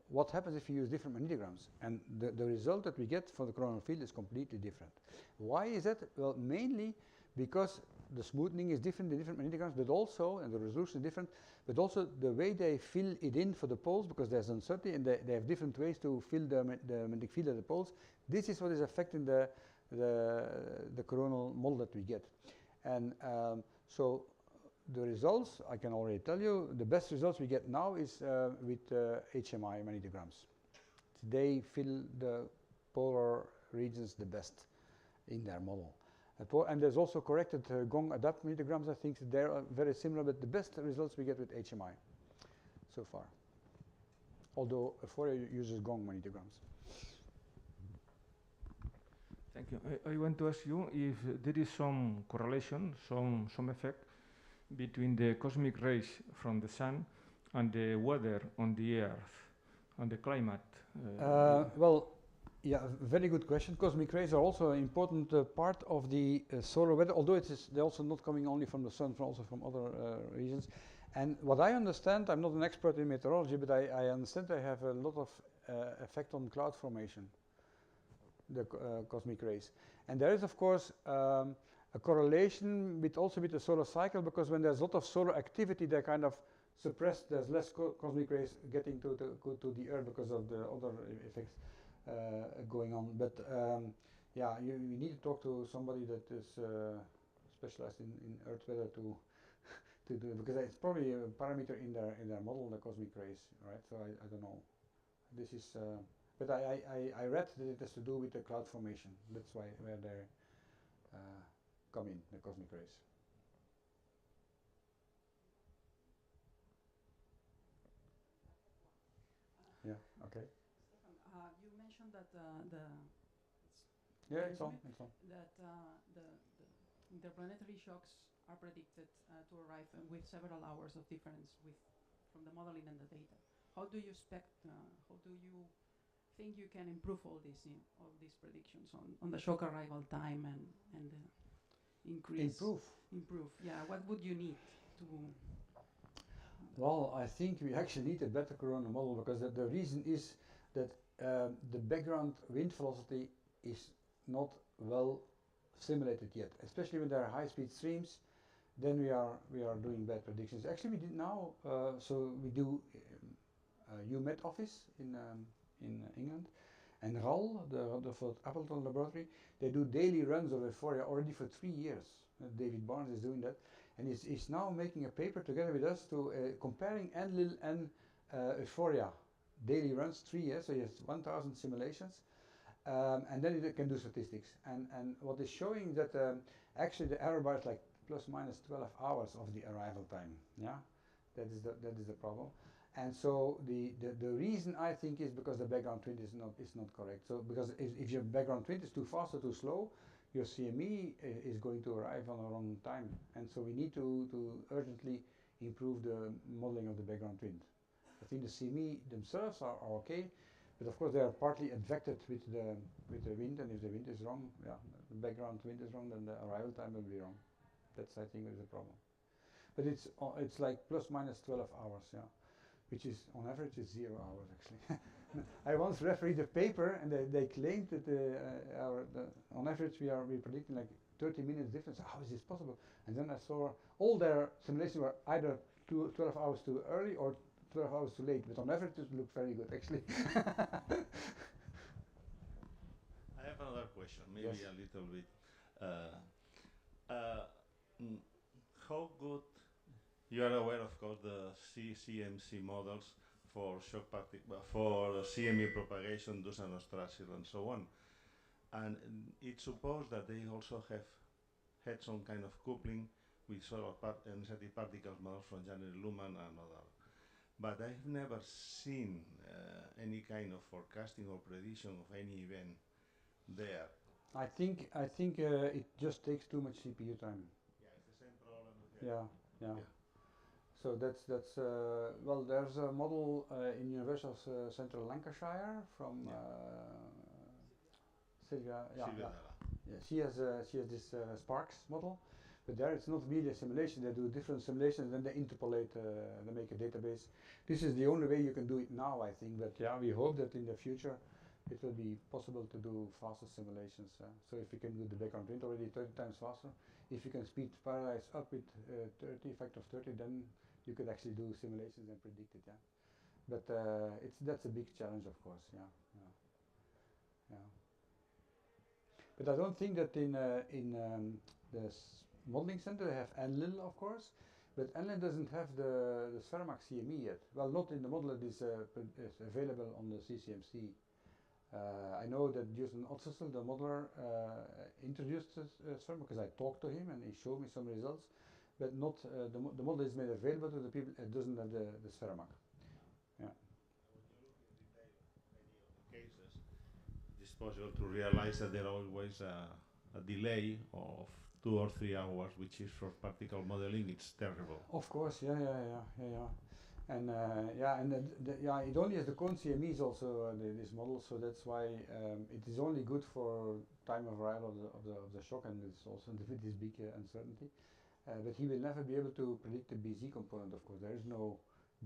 Speaker 1: what happens if you use different magnetograms. And the result that we get for the coronal field is completely different. Why is that? Well, mainly because the smoothing is different in different magnetograms, but also, and the resolution is different, but also the way they fill it in for the poles, because there's uncertainty, and they have different ways to fill the magnetic field at the poles. This is what is affecting the coronal model that we get. And so the results, I can already tell you, the best results we get now is with HMI magnetograms. They fill the polar regions the best in their model. And there's also corrected GONG adapt magnetograms. I think they're very similar, but the best results we get with HMI so far. Although EUHFORIA uses GONG magnetograms.
Speaker 6: Thank you. I want to ask you if there is some correlation, some effect between the cosmic rays from the sun and the weather on the Earth, and the climate.
Speaker 1: Well, yeah, very good question. Cosmic rays are also an important part of the solar weather, although they're also not coming only from the sun, but also from other regions. And what I understand, I'm not an expert in meteorology, but I understand they have a lot of effect on cloud formation, the cosmic rays. And there is, of course, a correlation also with the solar cycle, because when there's a lot of solar activity, they're kind of suppressed. There's less cosmic rays getting to the Earth because of the other effects going on. But yeah, you need to talk to somebody that is specialized in Earth weather to do it, because it's probably a parameter in their model, the cosmic rays, right? So I don't know. This is, but I read that it has to do with the cloud formation. That's where they come in, the cosmic rays. Yeah. Okay.
Speaker 3: Stefan, you mentioned that
Speaker 1: It's on.
Speaker 3: that the interplanetary shocks are predicted to arrive with several hours of difference from the modeling and the data. How do you expect? How do you think you can improve all these predictions on the shock arrival time and the increase? Improve. Yeah. What would you need to?
Speaker 1: Well, I think we actually need a better coronal model, because the reason is that the background wind velocity is not well simulated yet, especially when there are high-speed streams. Then we are doing bad predictions. Actually, we did now. So we do EU Met office in England, and RAL, the Appleton laboratory, they do daily runs of EUHFORIA already for 3 years. David Barnes is doing that, and he's now making a paper together with us to comparing ENLIL and EUHFORIA daily runs, 3 years. So he has 1,000 simulations, and then it can do statistics. And what is showing that actually the error bar is like plus minus 12 hours of the arrival time. Yeah, that is the problem. And so the reason I think is because the background wind is not correct. So because if your background wind is too fast or too slow, your CME is going to arrive on the wrong time. And so we need to urgently improve the modeling of the background wind. I think the CME themselves are okay, but of course they are partly affected with the wind, and if the wind is wrong, yeah, the background wind is wrong, then the arrival time will be wrong. That's, I think, is the problem. But it's like plus minus 12 hours, yeah, which is on average is 0 hours actually. I once read a paper, and they claimed that on average we're predicting like 30 minutes difference. How is this possible? And then I saw all their simulations were either 12 hours too early or 12 hours too late, but on average it looked very good actually.
Speaker 5: I have another question, maybe
Speaker 1: Yes.
Speaker 5: a little bit. How good, you are aware of course the CMC models for for CME propagation, Dusan Strasser and so on. And it's supposed that they also have had some kind of coupling with solar energetic particles models from Janet Luhmann and other. But I've never seen any kind of forecasting or prediction of any event there.
Speaker 1: I think it just takes too much CPU time.
Speaker 5: Yeah, it's the same problem with the
Speaker 1: Yeah. So that's well, there's a model in University of Central Lancashire from Sylvia.
Speaker 5: Sylvia.
Speaker 1: Yeah, she has this Sparks model, but there it's not really a simulation. They do different simulations, then they interpolate, they make a database. This is the only way you can do it now, I think. But yeah, we hope that in the future it will be possible to do faster simulations. So if you can do the background wind already 30 times faster, if you can speed PARADISE up with 30, factor of 30, then you could actually do simulations and predict it. Yeah, but that's a big challenge, of course. Yeah. But I don't think that in the modeling center they have NLIL, of course, but NLIL doesn't have the SFERMAC CME yet. Well, not in the model that is available on the CCMC. I know that Justin Otzersel, the modeler, introduced SFERMAC because I talked to him and he showed me some results, but not the model is made available to the people. It doesn't have the SFERMAC. Yeah.
Speaker 5: It's possible to realize that there are always a delay of 2 or 3 hours, which is for particle modeling, it's terrible.
Speaker 1: Of course, yeah. And it only has the cone CMEs also, this model, so that's why it is only good for time of arrival of the shock, and it's also with this big uncertainty. But he will never be able to predict the BZ component, of course. There is no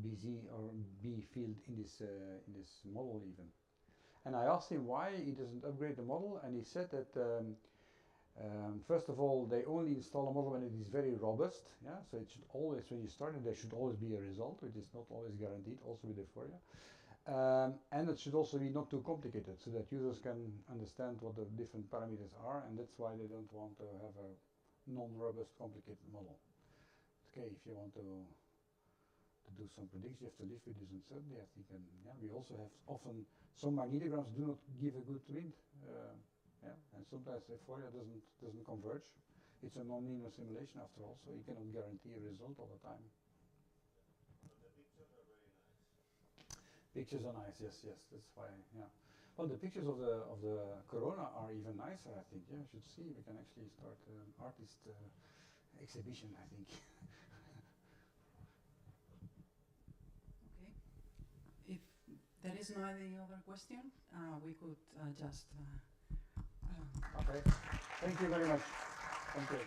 Speaker 1: BZ or B field in this model even. And I asked him why he doesn't upgrade the model, and he said that first of all, they only install a model when it is very robust. Yeah, so it should always, when you start it, there should always be a result, which is not always guaranteed, also with EUHFORIA. And it should also be not too complicated, so that users can understand what the different parameters are, and that's why they don't want to have a non-robust, complicated model. Okay, if you want to do some predictions, you have to live with this uncertainty, I think. And yeah, we also have often some magnetograms do not give a good wind. And sometimes EUHFORIA doesn't converge. It's a non-linear simulation after all, so you cannot guarantee a result all the time.
Speaker 5: But the pictures are very nice.
Speaker 1: Pictures are nice, yes, that's why, yeah. Well, the pictures of the corona are even nicer, I think. Yeah, you should see. We can actually start an artist exhibition, I think.
Speaker 3: Okay. If there is no any other question, we could just.
Speaker 1: Okay. Thank you very much. Thank you.